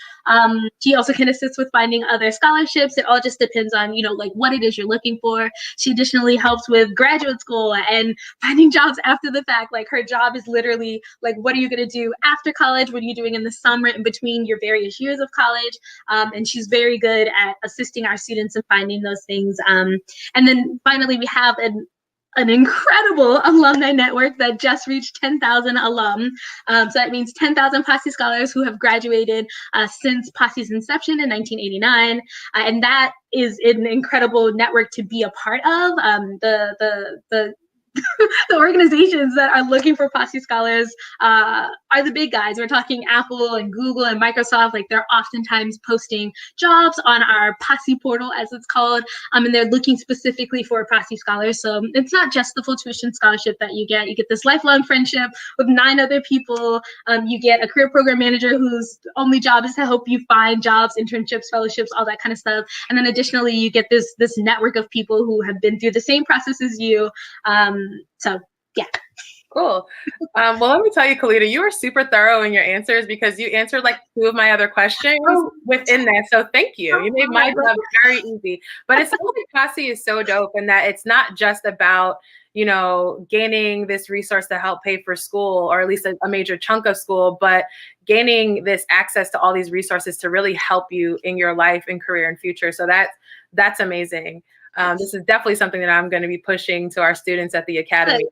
She also can assist with finding other scholarships. It all just depends on, like what it is you're looking for. She additionally helps with graduate school and finding jobs after the fact. Like her job is literally like, what are you going to do after college? What are you doing in the summer in between your various years of college? And she's very good at assisting our students in finding those things. And then finally, we have an incredible alumni network that just reached 10,000 alum. So that means 10,000 Posse Scholars who have graduated since Posse's inception in 1989. And that is an incredible network to be a part of. The organizations that are looking for Posse Scholars are the big guys. We're talking Apple and Google and Microsoft. Like they're oftentimes posting jobs on our Posse portal, as it's called, and they're looking specifically for Posse Scholars. So it's not just the full tuition scholarship that you get. You get this lifelong friendship with 9 other people. You get a career program manager whose only job is to help you find jobs, internships, fellowships, all that kind of stuff. And then additionally, you get this network of people who have been through the same process as you. So yeah. Cool. Well, let me tell you, Kelitah, you were super thorough in your answers because you answered like 2 of my other questions within that. So thank you. You made my job very easy. But it sounds like Posse is so dope in that it's not just about, gaining this resource to help pay for school, or at least a major chunk of school, but gaining this access to all these resources to really help you in your life and career and future. So that's amazing. This is definitely something that I'm going to be pushing to our students at the Academy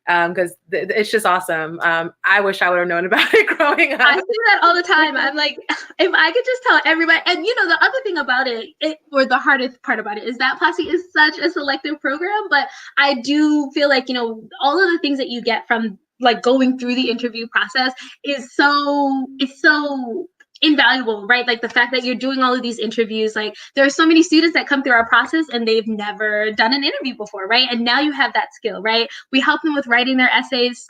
because it's just awesome. I wish I would have known about it growing up. I say that all the time. I'm like, if I could just tell everybody, and the other thing about it, or the hardest part about it, is that Posse is such a selective program, but I do feel like, all of the things that you get from like going through the interview process is so invaluable, right? Like the fact that you're doing all of these interviews, like there are so many students that come through our process and they've never done an interview before, right? And now you have that skill, right? We help them with writing their essays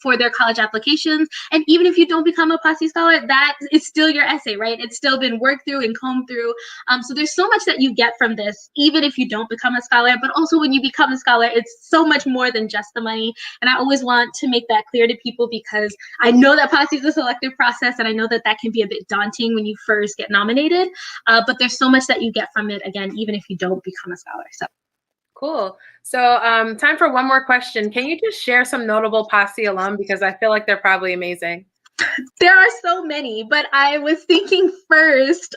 for their college applications. And even if you don't become a Posse scholar, that is still your essay, right? It's still been worked through and combed through. So there's so much that you get from this, even if you don't become a scholar, but also when you become a scholar, it's so much more than just the money. And I always want to make that clear to people because I know that Posse is a selective process and I know that that can be a bit daunting when you first get nominated, but there's so much that you get from it, again, even if you don't become a scholar. So cool. So time for one more question. Can you just share some notable Posse alum, because I feel like they're probably amazing? There are so many, but I was thinking first,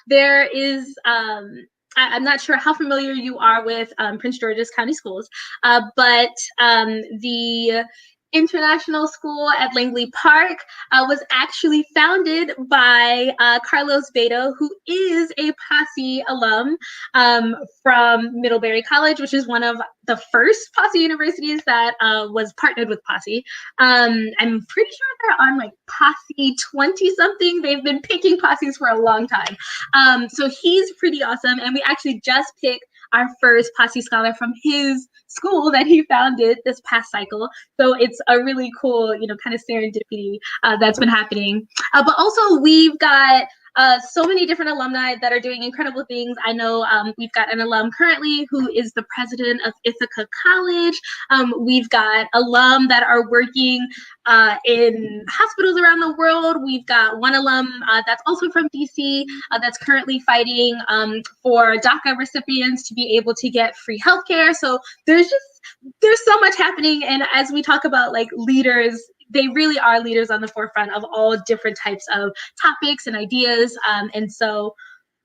there is I'm not sure how familiar you are with Prince George's County Schools, but the International School at Langley Park was actually founded by Carlos Beto, who is a Posse alum from Middlebury College, which is one of the first Posse universities that was partnered with Posse. I'm pretty sure they're on like Posse 20 something. They've been picking Posses for a long time. So he's pretty awesome. And we actually just picked our first Posse scholar from his school that he founded this past cycle. So it's a really cool, kind of serendipity that's been happening. But also we've got so many different alumni that are doing incredible things. I know we've got an alum currently who is the president of Ithaca College. We've got alum that are working in hospitals around the world. We've got one alum that's also from DC that's currently fighting for DACA recipients to be able to get free healthcare. So there's so much happening. And as we talk about like leaders, they really are leaders on the forefront of all different types of topics and ideas. And so,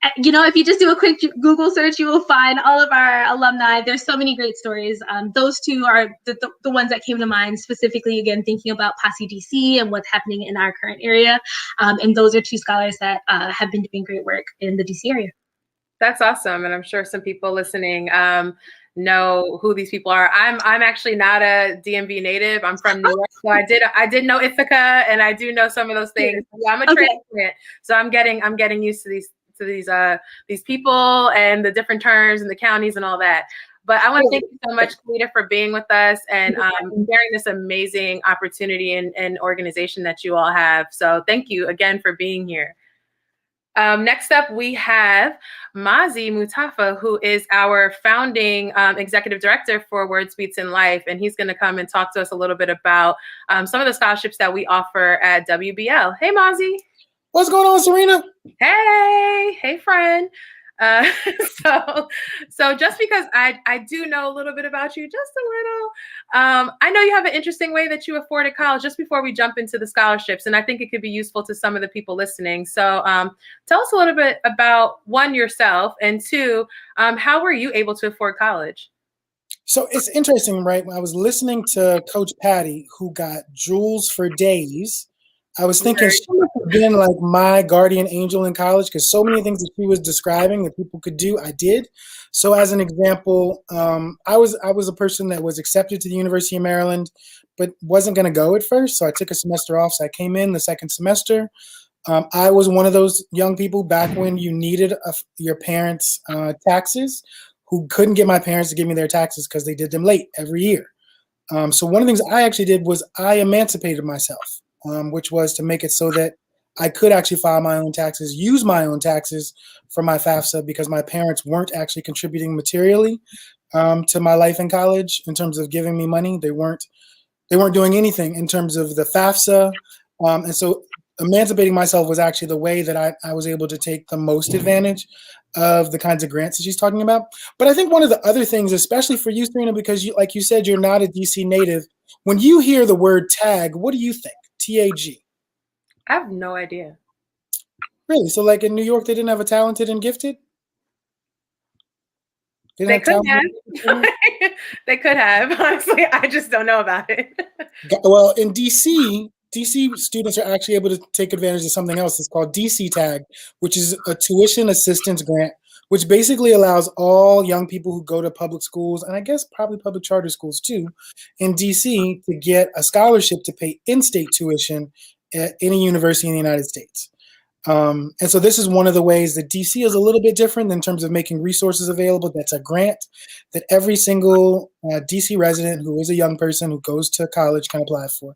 if you just do a quick Google search, you will find all of our alumni. There's so many great stories. Those two are the ones that came to mind, specifically, again, thinking about Posse DC and what's happening in our current area. And those are two scholars that have been doing great work in the DC area. That's awesome. And I'm sure some people listening know who these people are. I'm actually not a DMV native. I'm from New York, so I did know Ithaca, and I do know some of those things. Yeah, I'm a transplant, so I'm getting used to these people and the different terms and the counties and all that. But I want to thank you so much, Kelitah, for being with us and sharing this amazing opportunity and organization that you all have. So thank you again for being here. Next up, we have Mazi Mutafa, who is our founding executive director for Words Beats in Life, and he's going to come and talk to us a little bit about some of the scholarships that we offer at WBL. Hey, Mazi. What's going on, Serena? Hey, friend. So just because I do know a little bit about you, just a little, I know you have an interesting way that you afforded college. Just before we jump into the scholarships, and I think it could be useful to some of the people listening. So tell us a little bit about, one, yourself, and two, how were you able to afford college? So it's interesting, right? When I was listening to Coach Patty, who got jewels for days, I was thinking she must have been like my guardian angel in college, because so many things that she was describing that people could do, I did. So as an example, I was a person that was accepted to the University of Maryland, but wasn't going to go at first. So I took a semester off. So I came in the second semester. I was one of those young people back when you needed your parents' taxes, who couldn't get my parents to give me their taxes because they did them late every year. So one of the things I actually did was I emancipated myself. Which was to make it so that I could actually file my own taxes, use my own taxes for my FAFSA, because my parents weren't actually contributing materially to my life in college in terms of giving me money. They weren't doing anything in terms of the FAFSA. And so emancipating myself was actually the way that I was able to take the most advantage of the kinds of grants that she's talking about. But I think one of the other things, especially for you, Serena, because like you said, you're not a DC native. When you hear the word TAG, what do you think? TAG. I have no idea. Really? So like in New York, they didn't have a talented and gifted? They could have. They could have. Honestly, I just don't know about it. Well, in DC students are actually able to take advantage of something else. It's called DC Tag, which is a tuition assistance grant, which basically allows all young people who go to public schools, and I guess probably public charter schools too, in DC, to get a scholarship to pay in-state tuition at any university in the United States. And so this is one of the ways that DC is a little bit different in terms of making resources available. That's a grant that every single DC resident who is a young person who goes to college can apply for.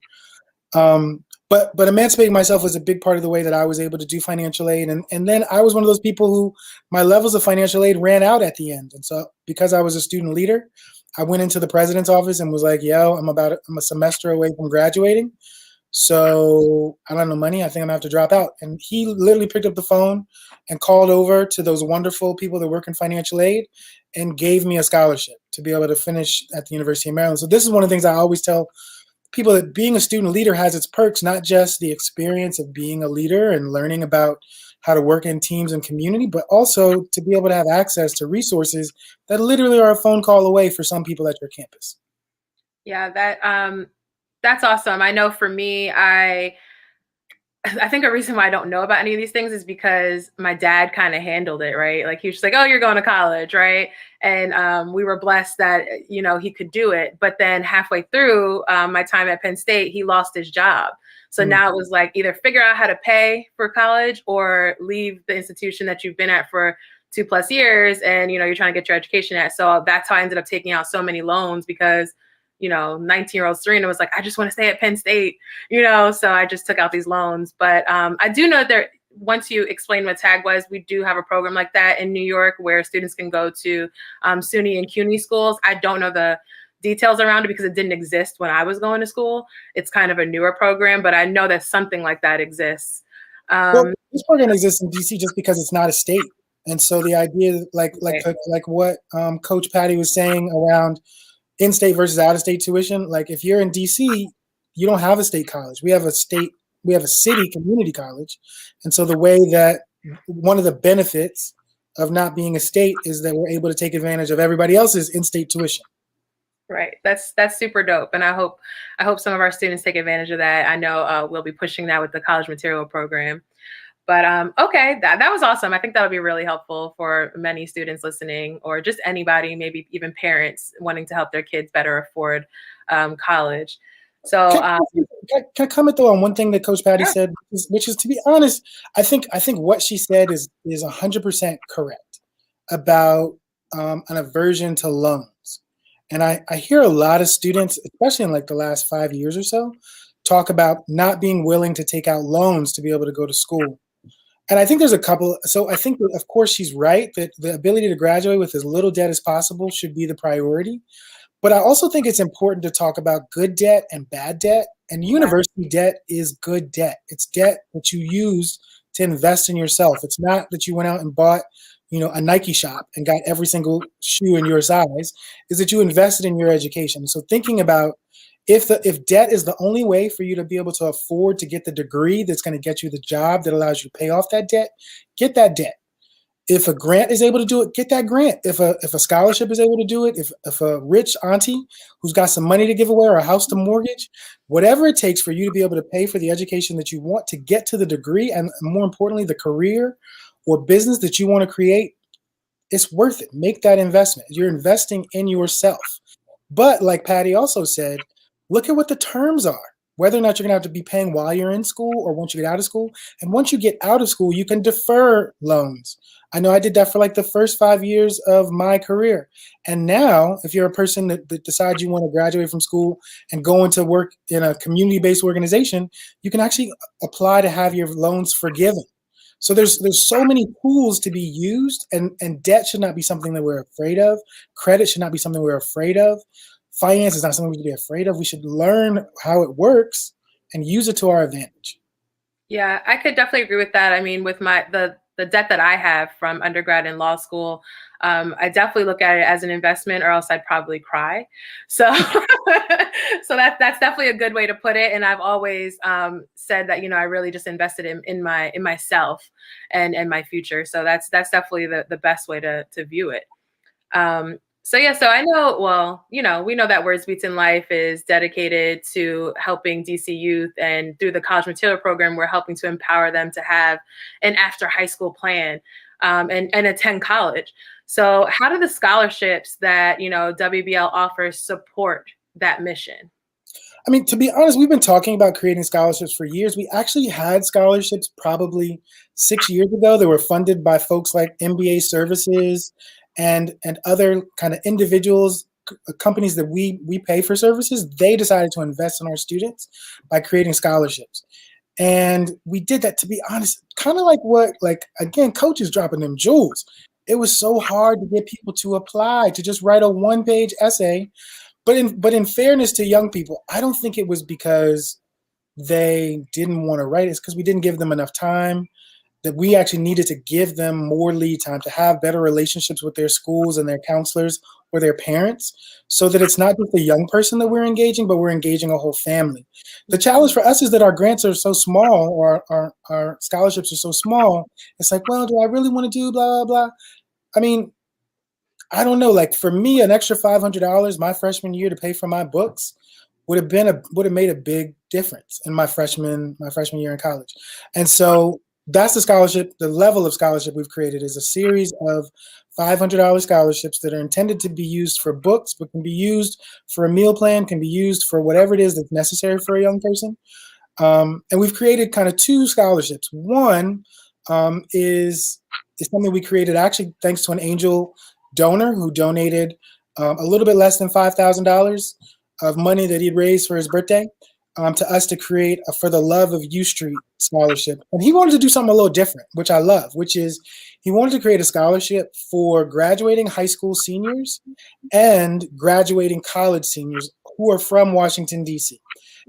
But emancipating myself was a big part of the way that I was able to do financial aid. And then I was one of those people who my levels of financial aid ran out at the end. And so because I was a student leader, I went into the president's office and was like, yo, I'm a semester away from graduating. So I don't have no money. I think I'm gonna have to drop out. And he literally picked up the phone and called over to those wonderful people that work in financial aid and gave me a scholarship to be able to finish at the University of Maryland. So this is one of the things I always tell people, that being a student leader has its perks, not just the experience of being a leader and learning about how to work in teams and community, but also to be able to have access to resources that literally are a phone call away for some people at your campus. Yeah, that's awesome. I know for me, I think a reason why I don't know about any of these things is because my dad kind of handled it, right? Like he was just like, oh, you're going to college, right? And we were blessed that, you know, he could do it. But then halfway through my time at Penn State, he lost his job. So now it was like either figure out how to pay for college or leave the institution that you've been at for 2+ years and, you know, you're trying to get your education at. So that's how I ended up taking out so many loans because, you know, 19-year-old Serena was like, I just want to stay at Penn State, you know, so I just took out these loans. But I do know that once you explain what TAG was, we do have a program like that in New York where students can go to SUNY and CUNY schools. I don't know the details around it because it didn't exist when I was going to school. It's kind of a newer program, but I know that something like that exists. Well, this program exists in DC just because it's not a state. And so the idea, like what Coach Patty was saying around in-state versus out-of-state tuition, like if you're in DC, you don't have a state college. We have a city community college. And so the way that one of the benefits of not being a state is that we're able to take advantage of everybody else's in-state tuition. Right. That's super dope. And I hope some of our students take advantage of that. I know we'll be pushing that with the college material program. But okay, that was awesome. I think that would be really helpful for many students listening or just anybody, maybe even parents wanting to help their kids better afford college. So can I comment though on one thing that Coach Patty said, which is, to be honest, I think what she said is 100% correct about an aversion to loans. And I hear a lot of students, especially in like the last 5 years or so, talk about not being willing to take out loans to be able to go to school. And I think there's a couple. So I think, of course, she's right that the ability to graduate with as little debt as possible should be the priority. But I also think it's important to talk about good debt and bad debt. And university debt is good debt. It's debt that you use to invest in yourself. It's not that you went out and bought, you know, a Nike shop and got every single shoe in your size. Is that you invested in your education. So thinking about if debt is the only way for you to be able to afford to get the degree that's going to get you the job that allows you to pay off that debt, get that debt. If a grant is able to do it, get that grant. If a scholarship is able to do it, if a rich auntie who's got some money to give away or a house to mortgage, whatever it takes for you to be able to pay for the education that you want to get to the degree, and more importantly, the career or business that you want to create, it's worth it. Make that investment. You're investing in yourself. But like Patty also said, look at what the terms are, whether or not you're going to have to be paying while you're in school or once you get out of school. And once you get out of school, you can defer loans. I know I did that for like the first 5 years of my career. And now, if you're a person that decides you want to graduate from school and go into work in a community-based organization, you can actually apply to have your loans forgiven. So there's so many tools to be used, and debt should not be something that we're afraid of. Credit should not be something we're afraid of. Finance is not something we should be afraid of. We should learn how it works and use it to our advantage. Yeah, I could definitely agree with that. I mean, with the debt that I have from undergrad and law school, I definitely look at it as an investment, or else I'd probably cry. So, so that's definitely a good way to put it. And I've always said that, you know, I really just invested in myself and my future. So that's definitely the best way to view it. So yeah, so I know, well, you know, we know that Words Beats in Life is dedicated to helping DC youth, and through the college material program, we're helping to empower them to have an after high school plan and attend college. So how do the scholarships that, you know, WBL offers support that mission? I mean, to be honest, we've been talking about creating scholarships for years. We actually had scholarships probably 6 years ago that were funded by folks like MBA Services and other kind of individuals, companies that we pay for services. They decided to invest in our students by creating scholarships. And we did that, to be honest, kind of again, coaches dropping them jewels. It was so hard to get people to apply, to just write a one-page essay. But in fairness to young people, I don't think it was because they didn't want to write. It's because we didn't give them enough time, that we actually needed to give them more lead time to have better relationships with their schools and their counselors or their parents, so that it's not just a young person that we're engaging, but we're engaging a whole family. The challenge for us is that our grants are so small, or our scholarships are so small. It's like, well, do I really want to do blah, blah, blah? I mean, I don't know. Like for me, an extra $500 my freshman year to pay for my books would have made a big difference in my freshman year in college. And so that's the scholarship. The level of scholarship we've created is a series of $500 scholarships that are intended to be used for books, but can be used for a meal plan, can be used for whatever it is that's necessary for a young person. And we've created kind of two scholarships. One is something we created actually thanks to an angel donor who donated a little bit less than $5,000 of money that he'd raised for his birthday to us to create a For the Love of U Street scholarship. And he wanted to do something a little different, which I love, which is he wanted to create a scholarship for graduating high school seniors and graduating college seniors who are from Washington, D.C.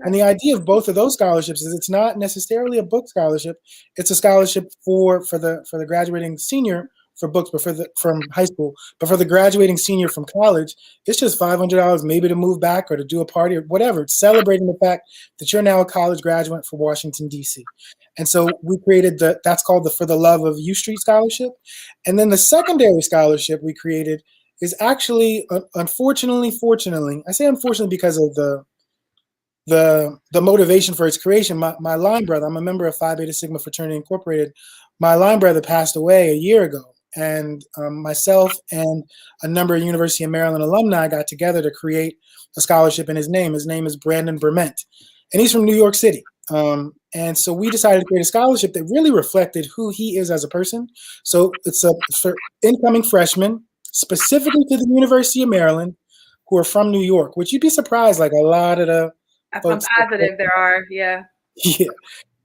And the idea of both of those scholarships is it's not necessarily a book scholarship. It's a scholarship for the graduating senior for books, but from high school, but for the graduating senior from college, it's just $500 maybe to move back or to do a party or whatever. It's celebrating the fact that you're now a college graduate from Washington, D.C. And so we created that's called the For the Love of U Street scholarship. And then the secondary scholarship we created is actually, fortunately, I say unfortunately because of the motivation for its creation. My line brother, I'm a member of Phi Beta Sigma Fraternity Incorporated. My line brother passed away a year ago. And myself and a number of University of Maryland alumni got together to create a scholarship in his name. His name is Brandon Berment, and he's from New York City. And so we decided to create a scholarship that really reflected who he is as a person. So it's for incoming freshmen, specifically to the University of Maryland, who are from New York, which you'd be surprised, like a lot of the folks. I'm positive there are, yeah. Yeah.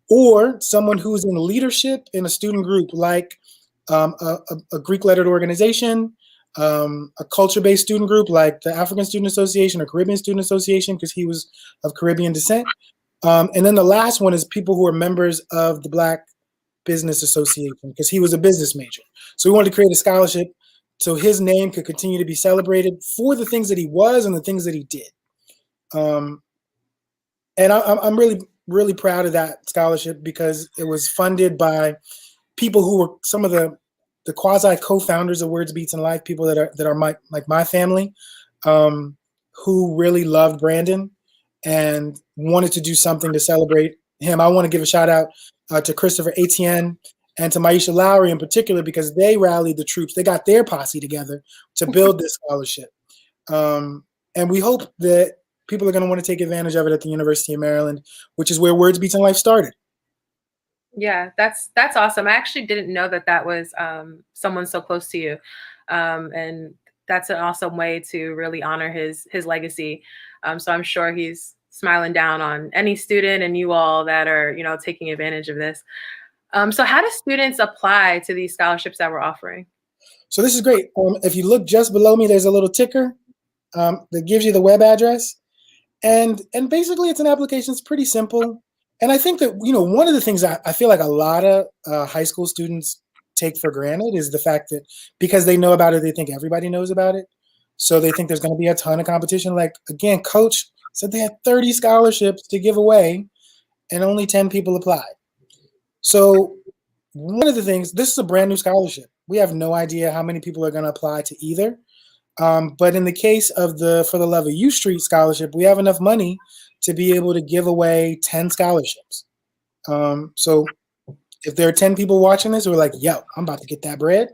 Or someone who's in leadership in a student group, like a Greek-lettered organization, a culture-based student group like the African Student Association or Caribbean Student Association, because he was of Caribbean descent. And then the last one is people who are members of the Black Business Association, because he was a business major. So we wanted to create a scholarship so his name could continue to be celebrated for the things that he was and the things that he did. And I'm really, really proud of that scholarship because it was funded by people who were some of the quasi co-founders of Words, Beats, and Life, people that are my family, who really loved Brandon and wanted to do something to celebrate him. I want to give a shout out to Christopher Etienne and to Maisha Lowry in particular, because they rallied the troops. They got their posse together to build this scholarship. And we hope that people are going to want to take advantage of it at the University of Maryland, which is where Words, Beats, and Life started. Yeah, that's awesome. I actually didn't know that was someone so close to you. And that's an awesome way to really honor his legacy. So I'm sure he's smiling down on any student and you all that are, taking advantage of this. So how do students apply to these scholarships that we're offering? So this is great. If you look just below me, there's a little ticker that gives you the web address. And basically it's an application. It's pretty simple. And I think that, one of the things I feel like a lot of high school students take for granted is the fact that because they know about it, they think everybody knows about it. So they think there's going to be a ton of competition. Like, again, Coach said they had 30 scholarships to give away and only 10 people applied. So one of the things, this is a brand new scholarship. We have no idea how many people are going to apply to either. But in the case of the For the Love of U Street scholarship, we have enough money to be able to give away 10 scholarships. So if there are 10 people watching this who are like, yo, I'm about to get that bread,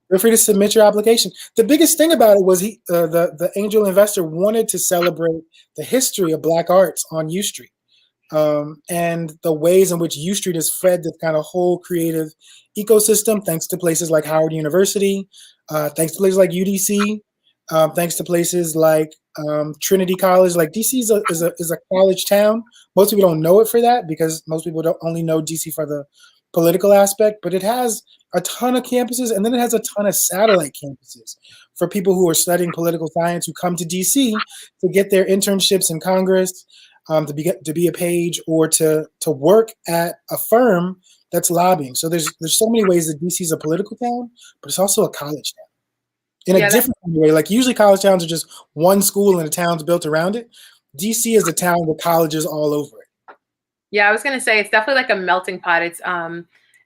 Feel free to submit your application. The biggest thing about it was the angel investor wanted to celebrate the history of Black arts on U Street, and the ways in which U Street has fed this kind of whole creative ecosystem, thanks to places like Howard University, thanks to places like UDC, thanks to places like Trinity College. Like DC is a college town. Most people don't know it for that because most people don't only know DC for the political aspect, but it has a ton of campuses, and then it has a ton of satellite campuses for people who are studying political science who come to DC to get their internships in Congress, to be a page, or to work at a firm that's lobbying. So there's so many ways that DC is a political town, but it's also a college town in a different way. Like usually college towns are just one school and the town's built around it. DC is a town with colleges all over it. Yeah, I was gonna say it's definitely like a melting pot.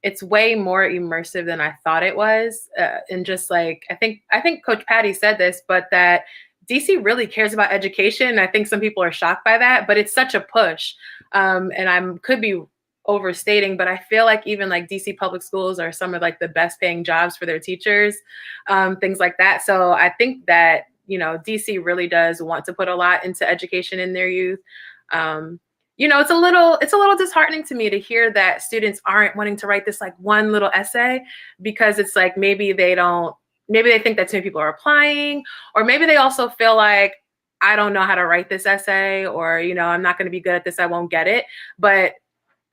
It's way more immersive than I thought it was, and just like I think Coach Patty said this, but that DC really cares about education. I think some people are shocked by that, but it's such a push. And I could be overstating, but I feel like even like DC public schools are some of like the best paying jobs for their teachers, things like that. So I think that DC really does want to put a lot into education in their youth. It's a little disheartening to me to hear that students aren't wanting to write this like one little essay, because it's like maybe they think that too many people are applying, or maybe they also feel like, I don't know how to write this essay, or I'm not going to be good at this, I won't get it. But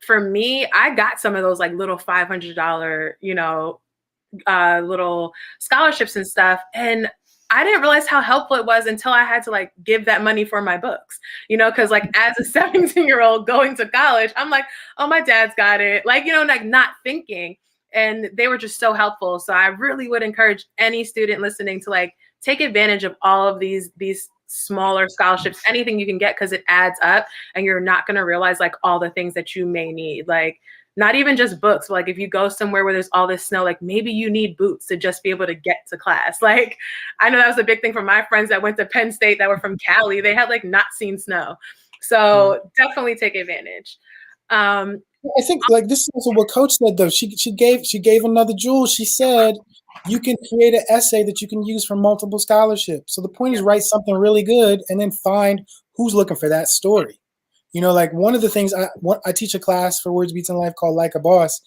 for me, I got some of those like little $500 little scholarships and stuff, and I didn't realize how helpful it was until I had to like give that money for my books, because like as a 17-year-old going to college, I'm like, oh, my dad's got it. Like, like not thinking, and they were just so helpful. So I really would encourage any student listening to like take advantage of all of these smaller scholarships, anything you can get, because it adds up and you're not going to realize like all the things that you may need. Like, not even just books, but like if you go somewhere where there's all this snow, like maybe you need boots to just be able to get to class. Like, I know that was a big thing for my friends that went to Penn State that were from Cali. They had like not seen snow. So definitely take advantage. I think like this is also what Coach said though. She gave another jewel. She said you can create an essay that you can use for multiple scholarships. So the point is write something really good and then find who's looking for that story. Like one of the things I teach a class for Words Beats in Life called Like a Boss.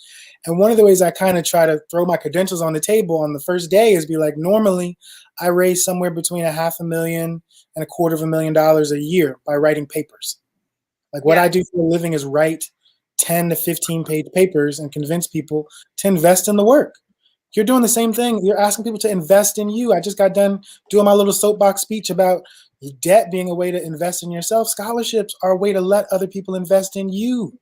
And one of the ways I kind of try to throw my credentials on the table on the first day is be like, normally I raise somewhere between $500,000 and $250,000 a year by writing papers. Like what I do for a living is write 10 to 15 page papers and convince people to invest in the work. You're doing the same thing. You're asking people to invest in you. I just got done doing my little soapbox speech about debt being a way to invest in yourself. Scholarships are a way to let other people invest in you.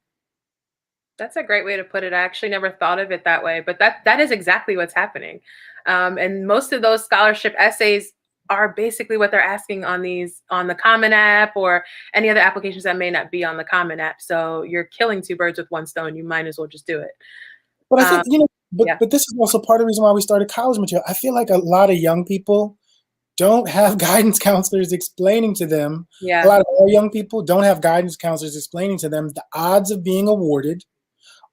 That's a great way to put it. I actually never thought of it that way, but that is exactly what's happening. And most of those scholarship essays are basically what they're asking on the Common App or any other applications that may not be on the Common App. So you're killing two birds with one stone. You might as well just do it. But I think, but this is also part of the reason why we started college material. I feel like a lot of young people don't have guidance counselors explaining to them. Yeah. A lot of our young people don't have guidance counselors explaining to them the odds of being awarded,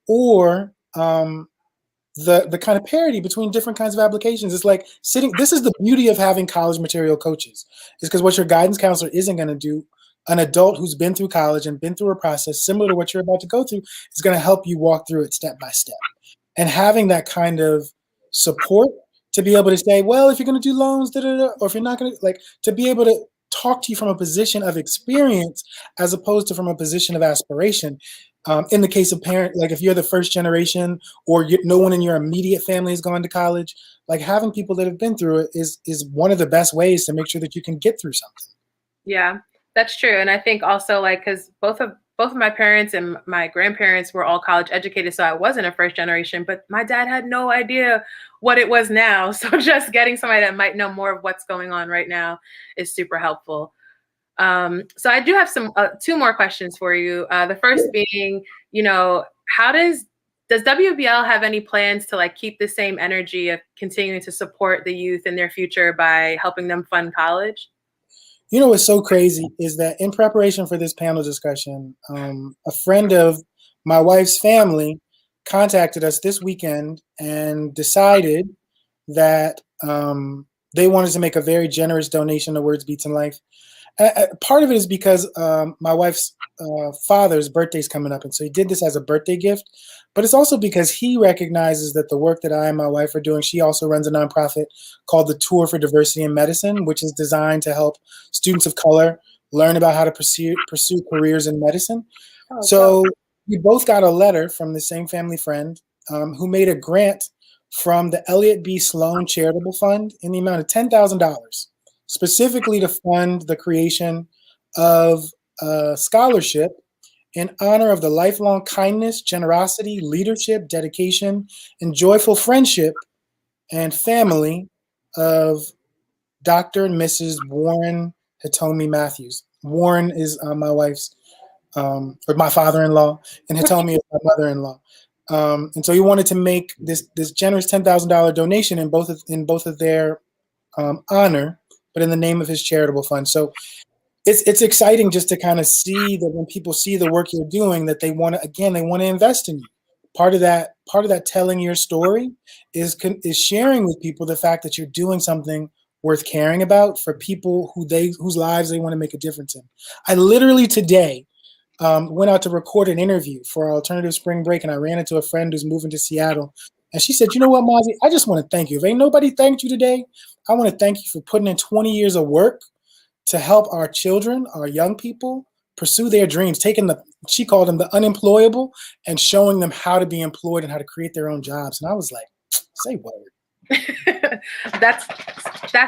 or the kind of parity between different kinds of applications. It's like this is the beauty of having college material coaches, is because what your guidance counselor isn't going to do, an adult who's been through college and been through a process similar to what you're about to go through is going to help you walk through it step by step. And having that kind of support to be able to say, well, if you're going to do loans, or if you're not going to, like, to be able to talk to you from a position of experience as opposed to from a position of aspiration. In the case of parent, like if you're the first generation or no one in your immediate family has gone to college, like having people that have been through it is one of the best ways to make sure that you can get through something. Yeah, that's true. And I think also like, because both of my parents and my grandparents were all college educated, so I wasn't a first generation, but my dad had no idea what it was now. So just getting somebody that might know more of what's going on right now is super helpful. So I do have two more questions for you. The first being, how does WBL have any plans to like keep the same energy of continuing to support the youth in their future by helping them fund college? What's so crazy is that in preparation for this panel discussion, a friend of my wife's family contacted us this weekend and decided that they wanted to make a very generous donation to Words, Beats, and Life. Part of it is because my wife's father's birthday's coming up, and so he did this as a birthday gift. But it's also because he recognizes that the work that I and my wife are doing, she also runs a nonprofit called the Tour for Diversity in Medicine, which is designed to help students of color learn about how to pursue careers in medicine. So we both got a letter from the same family friend who made a grant from the Elliott B. Sloan Charitable Fund in the amount of $10,000, specifically to fund the creation of a scholarship in honor of the lifelong kindness, generosity, leadership, dedication, and joyful friendship and family of Dr. and Mrs. Warren Hitomi Matthews. Warren is my wife's, or my father-in-law, and Hitomi is my mother-in-law. And so he wanted to make this generous $10,000 donation in both of their honor, but in the name of his charitable fund. So it's exciting just to kind of see that when people see the work you're doing, that they want to invest in you. Part of that telling your story is sharing with people the fact that you're doing something worth caring about for people whose lives they want to make a difference in. I literally today went out to record an interview for our alternative spring break, and I ran into a friend who's moving to Seattle, and she said, "You know what, Mazi? I just want to thank you. If ain't nobody thanked you today, I want to thank you for putting in 20 years of work to help our children, our young people, pursue their dreams, she called them the unemployable, and showing them how to be employed and how to create their own jobs." And I was like, say word. That's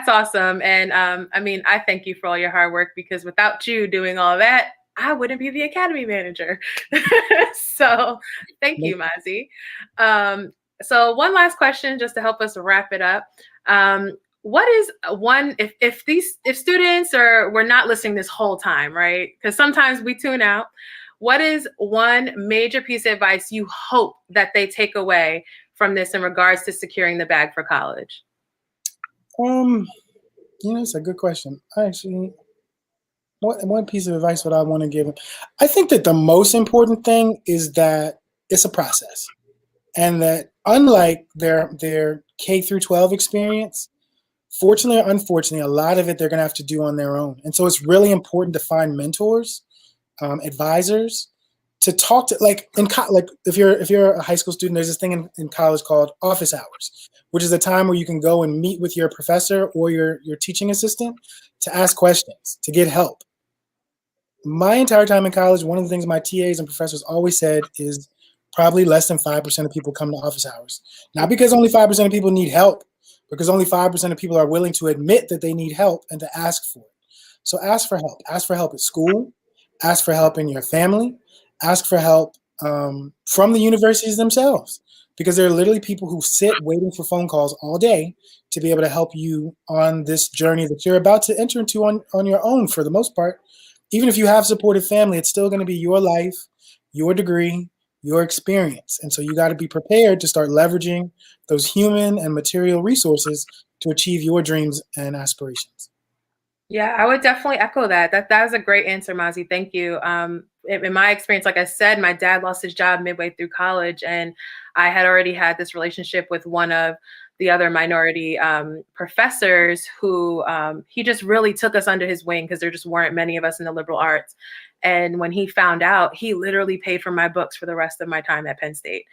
awesome. And I mean, I thank you for all your hard work, because without you doing all that, I wouldn't be the academy manager. So thank you, Mazi. So one last question, just to help us wrap it up. What is one, if students were not listening this whole time, right? Because sometimes we tune out. What is one major piece of advice you hope that they take away from this in regards to securing the bag for college? It's a good question. Actually, one piece of advice that I want to give them, I think that the most important thing is that it's a process, and that unlike their K through 12 experience, fortunately or unfortunately, a lot of it they're going to have to do on their own. And so it's really important to find mentors, advisors, to talk to, like if you're a high school student, there's this thing in college called office hours, which is a time where you can go and meet with your professor or your teaching assistant to ask questions, to get help. My entire time in college, one of the things my TAs and professors always said is probably less than 5% of people come to office hours. Not because only 5% of people need help, because only 5% of people are willing to admit that they need help and to ask for it. So ask for help. Ask for help at school. Ask for help in your family. Ask for help from the universities themselves, because there are literally people who sit waiting for phone calls all day to be able to help you on this journey that you're about to enter into on your own for the most part. Even if you have supportive family, it's still going to be your life, your degree, your experience. And so you got to be prepared to start leveraging those human and material resources to achieve your dreams and aspirations. Yeah, I would definitely echo that. That was a great answer, Mazi. Thank you. In my experience, like I said, my dad lost his job midway through college, and I had already had this relationship with one of the other minority professors who he just really took us under his wing, because there just weren't many of us in the liberal arts. And when he found out, he literally paid for my books for the rest of my time at Penn State.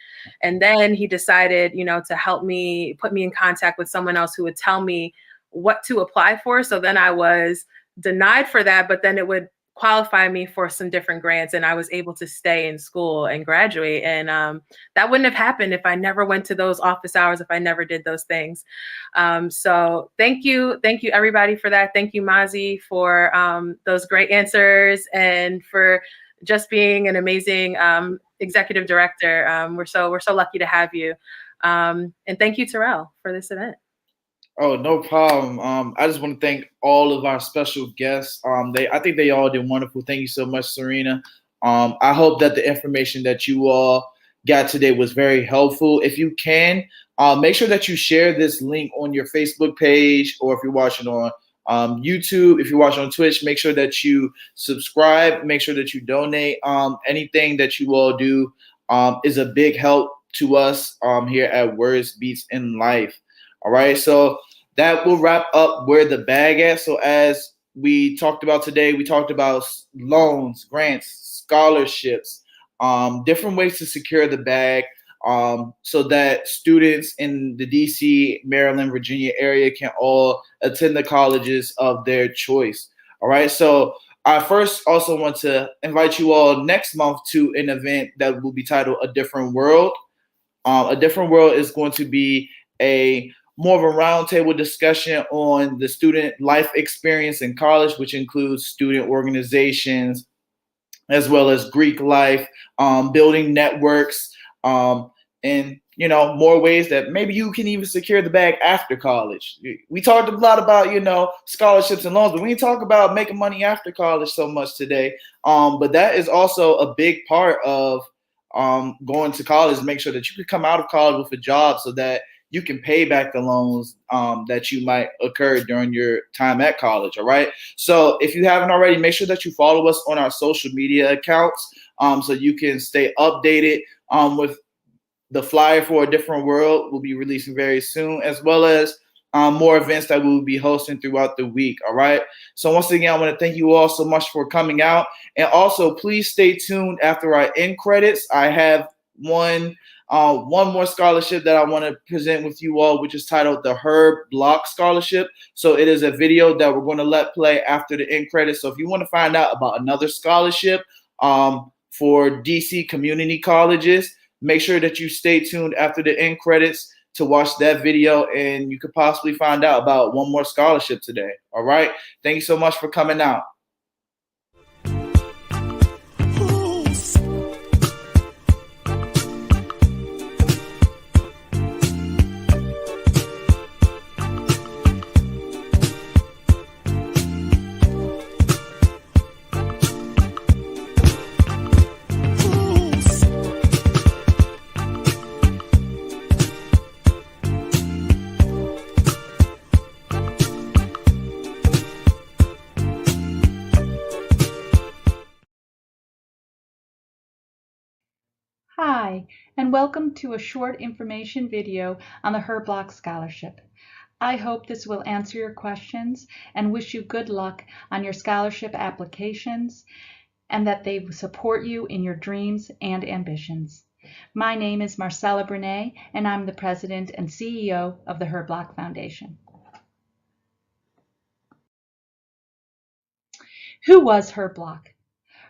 And then he decided, to help me, put me in contact with someone else who would tell me what to apply for. So then I was denied for that, but then it would qualify me for some different grants, and I was able to stay in school and graduate. And that wouldn't have happened if I never went to those office hours, if I never did those things. So thank you everybody for that. Thank you, Mazi, for those great answers, and for just being an amazing executive director. We're so lucky to have you. And thank you, Terrell, for this event. Oh, no problem. I just want to thank all of our special guests. I think they all did wonderful. Thank you so much, Serena. I hope that the information that you all got today was very helpful. If you can, make sure that you share this link on your Facebook page, or if you're watching on YouTube, if you're watching on Twitch, make sure that you subscribe, make sure that you donate. Anything that you all do is a big help to us here at Words, Beats, and Life. All right, so that will wrap up where the bag at. So as we talked about today, we talked about loans, grants, scholarships, different ways to secure the bag, so that students in the DC, Maryland, Virginia area can all attend the colleges of their choice. All right, so I first also want to invite you all next month to an event that will be titled A Different World. A Different World is going to be a more of a roundtable discussion on the student life experience in college, which includes student organizations, as well as Greek life, building networks, and more ways that maybe you can even secure the bag after college. We talked a lot about scholarships and loans, but we didn't talk about making money after college so much today. But that is also a big part of going to college. Make sure that you can come out of college with a job so that you can pay back the loans that you might occur during your time at college. All right. So if you haven't already, make sure that you follow us on our social media accounts so you can stay updated with the flyer for A Different World. We'll be releasing very soon, as well as more events that we will be hosting throughout the week. All right. So once again, I want to thank you all so much for coming out. And also, please stay tuned after our end credits. I have one more scholarship that I want to present with you all, which is titled the Herb Block Scholarship. So it is a video that we're going to let play after the end credits. So if you want to find out about another scholarship for DC community colleges, make sure that you stay tuned after the end credits to watch that video, and you could possibly find out about one more scholarship today. All right. Thank you so much for coming out. Hi, and welcome to a short information video on the Herb Block Scholarship. I hope this will answer your questions and wish you good luck on your scholarship applications and that they support you in your dreams and ambitions. My name is Marcella Brunet, and I'm the President and CEO of the Herb Block Foundation. Who was Herb Block?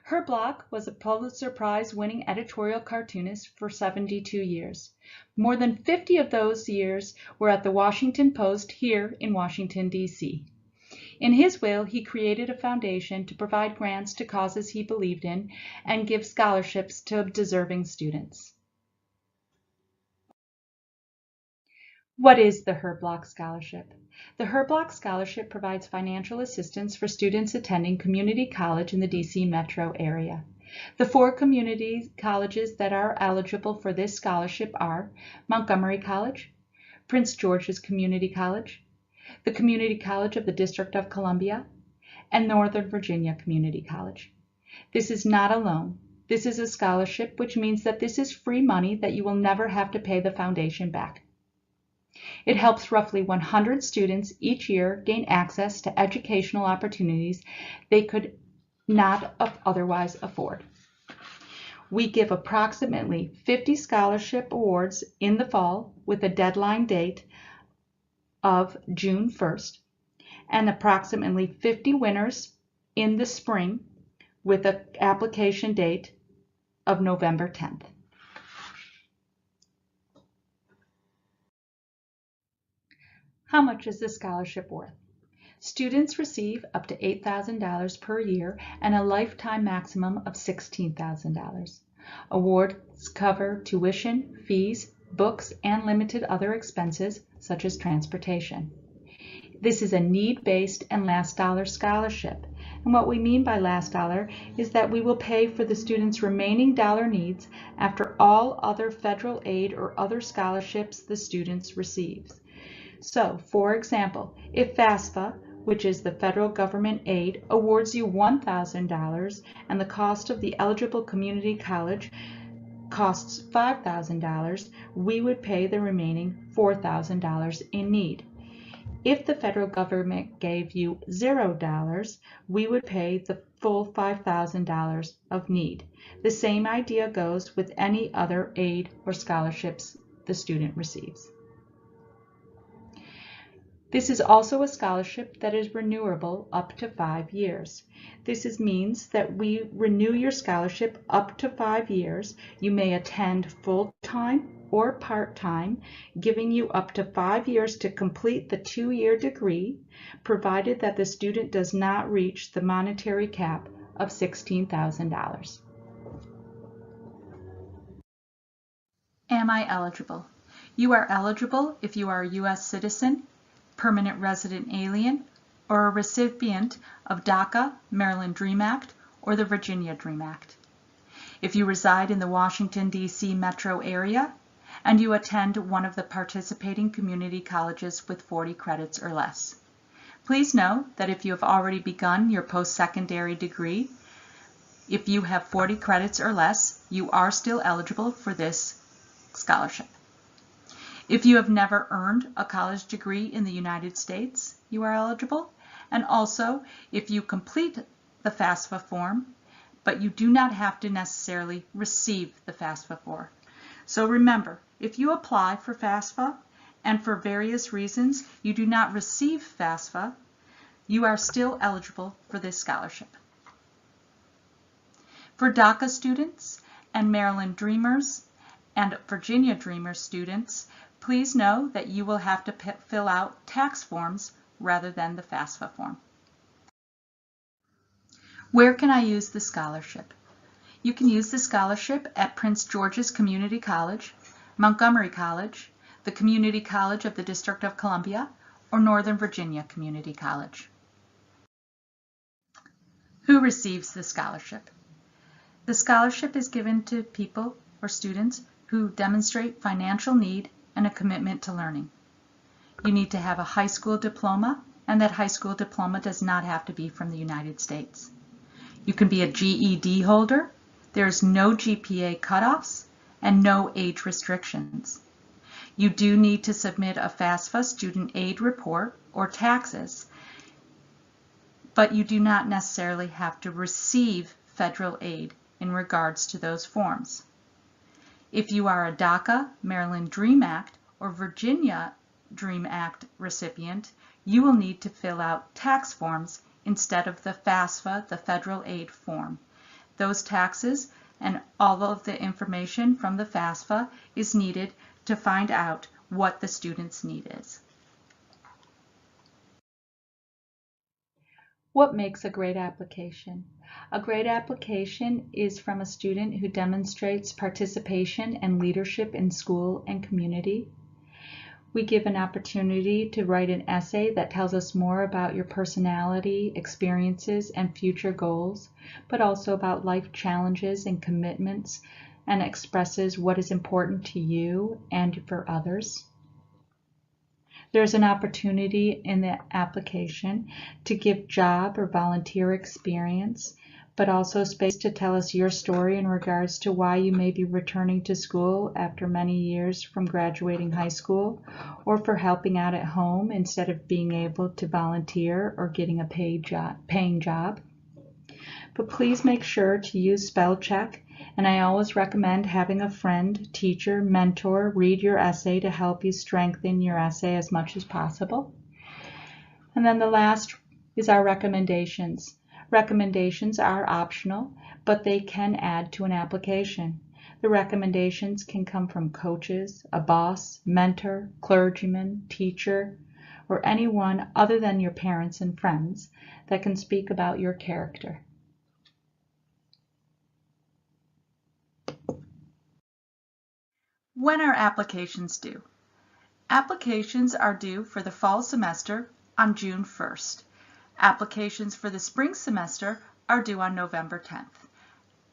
Herb Block was a Pulitzer Prize-winning editorial cartoonist for 72 years. More than 50 of those years were at the Washington Post here in Washington, D.C. In his will, he created a foundation to provide grants to causes he believed in and give scholarships to deserving students. What is the Herb Block Scholarship? The Herb Block Scholarship provides financial assistance for students attending community college in the DC metro area. The 4 community colleges that are eligible for this scholarship are Montgomery College, Prince George's Community College, the Community College of the District of Columbia, and Northern Virginia Community College. This is not a loan. This is a scholarship, which means that this is free money that you will never have to pay the foundation back. It helps roughly 100 students each year gain access to educational opportunities they could not otherwise afford. We give approximately 50 scholarship awards in the fall with a deadline date of June 1st, and approximately 50 winners in the spring with an application date of November 10th. How much is this scholarship worth? Students receive up to $8,000 per year and a lifetime maximum of $16,000. Awards cover tuition, fees, books, and limited other expenses such as transportation. This is a need-based and last dollar scholarship. And what we mean by last dollar is that we will pay for the student's remaining dollar needs after all other federal aid or other scholarships the student receives. So, for example, if FAFSA, which is the federal government aid, awards you $1,000 and the cost of the eligible community college costs $5,000, we would pay the remaining $4,000 in need. If the federal government gave you $0, we would pay the full $5,000 of need. The same idea goes with any other aid or scholarships the student receives. This is also a scholarship that is renewable up to 5 years. This means that we renew your scholarship up to 5 years. You may attend full-time or part-time, giving you up to 5 years to complete the 2-year degree, provided that the student does not reach the monetary cap of $16,000. Am I eligible? You are eligible if you are a U.S. citizen, permanent resident alien, or a recipient of DACA, Maryland DREAM Act, or the Virginia DREAM Act. If you reside in the Washington, D.C. metro area, and you attend one of the participating community colleges with 40 credits or less. Please know that if you have already begun your post-secondary degree, if you have 40 credits or less, you are still eligible for this scholarship. If you have never earned a college degree in the United States, you are eligible. And also, if you complete the FAFSA form, but you do not have to necessarily receive the FAFSA form. So remember, if you apply for FAFSA and for various reasons you do not receive FAFSA, you are still eligible for this scholarship. For DACA students and Maryland Dreamers and Virginia Dreamers students, please know that you will have to fill out tax forms rather than the FAFSA form. Where can I use the scholarship? You can use the scholarship at Prince George's Community College, Montgomery College, the Community College of the District of Columbia, or Northern Virginia Community College. Who receives the scholarship? The scholarship is given to people or students who demonstrate financial need and a commitment to learning. You need to have a high school diploma, and that high school diploma does not have to be from the United States. You can be a GED holder. There's no GPA cutoffs and no age restrictions. You do need to submit a FAFSA student aid report or taxes, but you do not necessarily have to receive federal aid in regards to those forms. If you are a DACA, Maryland DREAM Act, or Virginia DREAM Act recipient, you will need to fill out tax forms instead of the FAFSA, the federal aid form. Those taxes and all of the information from the FAFSA is needed to find out what the student's need is. What makes a great application? A great application is from a student who demonstrates participation and leadership in school and community. We give an opportunity to write an essay that tells us more about your personality, experiences, and future goals, but also about life challenges and commitments, and expresses what is important to you and for others. There's an opportunity in the application to give job or volunteer experience, but also space to tell us your story in regards to why you may be returning to school after many years from graduating high school, or for helping out at home instead of being able to volunteer or getting a paying job. But please make sure to use spell check, and I always recommend having a friend, teacher, mentor read your essay to help you strengthen your essay as much as possible. And then the last is our recommendations. Recommendations are optional, but they can add to an application. The recommendations can come from coaches, a boss, mentor, clergyman, teacher, or anyone other than your parents and friends that can speak about your character. When are applications due? Applications are due for the fall semester on June 1st. Applications for the spring semester are due on November 10th.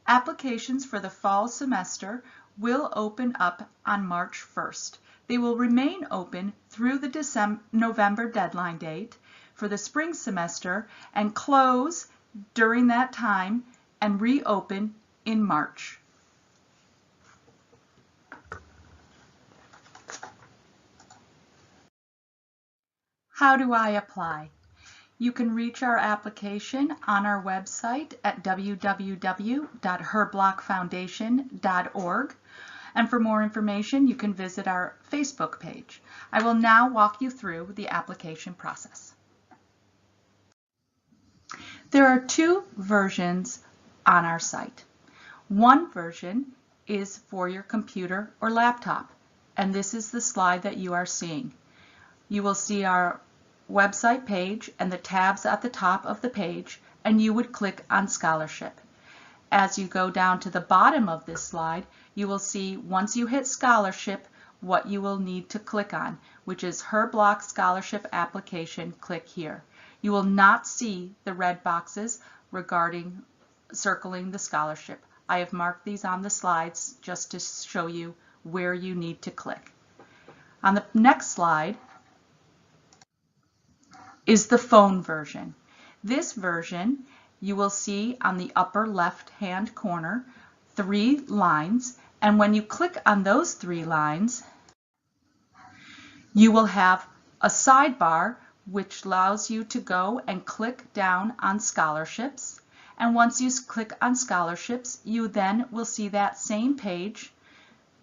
Applications for the fall semester will open up on March 1st. They will remain open through the November deadline date for the spring semester and close during that time and reopen in March. How do I apply? You can reach our application on our website at www.herblockfoundation.org. And for more information, you can visit our Facebook page. I will now walk you through the application process. There are two versions on our site. One version is for your computer or laptop, and this is the slide that you are seeing. You will see our website page and the tabs at the top of the page, and you would click on Scholarship. As you go down to the bottom of this slide, you will see once you hit Scholarship what you will need to click on, which is Her Block Scholarship Application. Click here. You will not see the red boxes regarding circling the scholarship. I have marked these on the slides just to show you where you need to click. On the next slide is the phone version. This version, you will see on the upper left-hand corner 3 lines, and when you click on those 3 lines, you will have a sidebar which allows you to go and click down on scholarships. And once you click on scholarships, you then will see that same page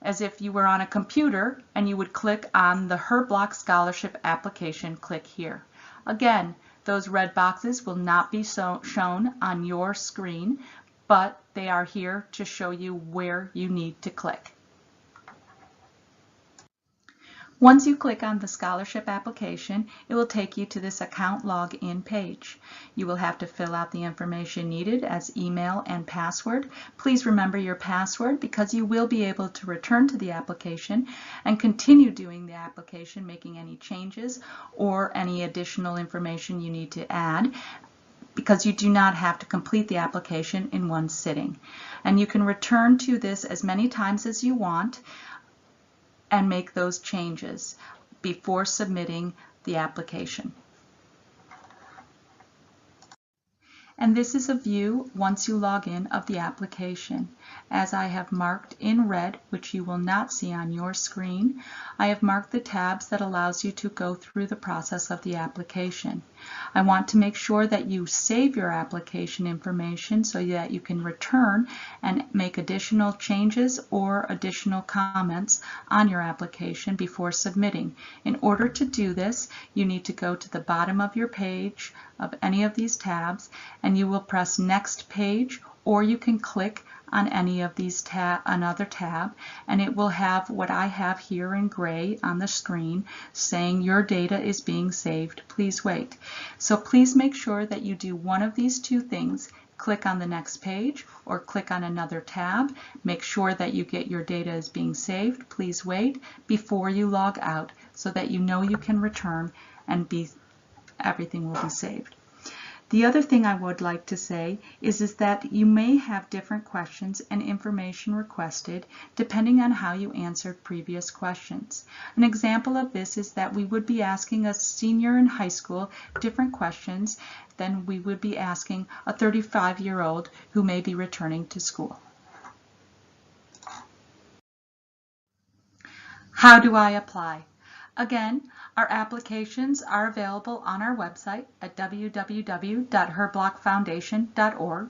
as if you were on a computer, and you would click on the Her Block Scholarship Application. Click here. Again, those red boxes will not be shown on your screen, but they are here to show you where you need to click. Once you click on the scholarship application, it will take you to this account login page. You will have to fill out the information needed as email and password. Please remember your password because you will be able to return to the application and continue doing the application, making any changes or any additional information you need to add, because you do not have to complete the application in one sitting. And you can return to this as many times as you want and make those changes before submitting the application. And this is a view once you log in of the application. As I have marked in red, which you will not see on your screen, I have marked the tabs that allows you to go through the process of the application. I want to make sure that you save your application information so that you can return and make additional changes or additional comments on your application before submitting. In order to do this, you need to go to the bottom of your page of any of these tabs, and you will press Next Page, or you can click on any of these another tab, and it will have what I have here in gray on the screen saying your data is being saved. Please wait. So please make sure that you do one of these two things. Click on the next page or click on another tab. Make sure that you get your data is being saved. Please wait before you log out so that you know you can return and everything will be saved. The other thing I would like to say is that you may have different questions and information requested depending on how you answered previous questions. An example of this is that we would be asking a senior in high school different questions than we would be asking a 35-year-old who may be returning to school. How do I apply? Again, our applications are available on our website at www.herblockfoundation.org.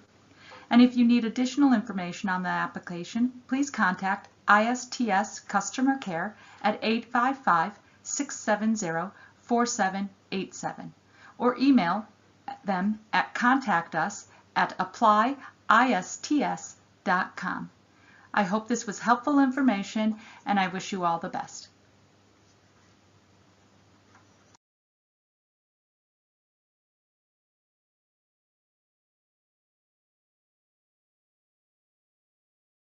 And if you need additional information on the application, please contact ISTS Customer Care at 855-670-4787 or email them at contactus@applyists.com. I hope this was helpful information, and I wish you all the best.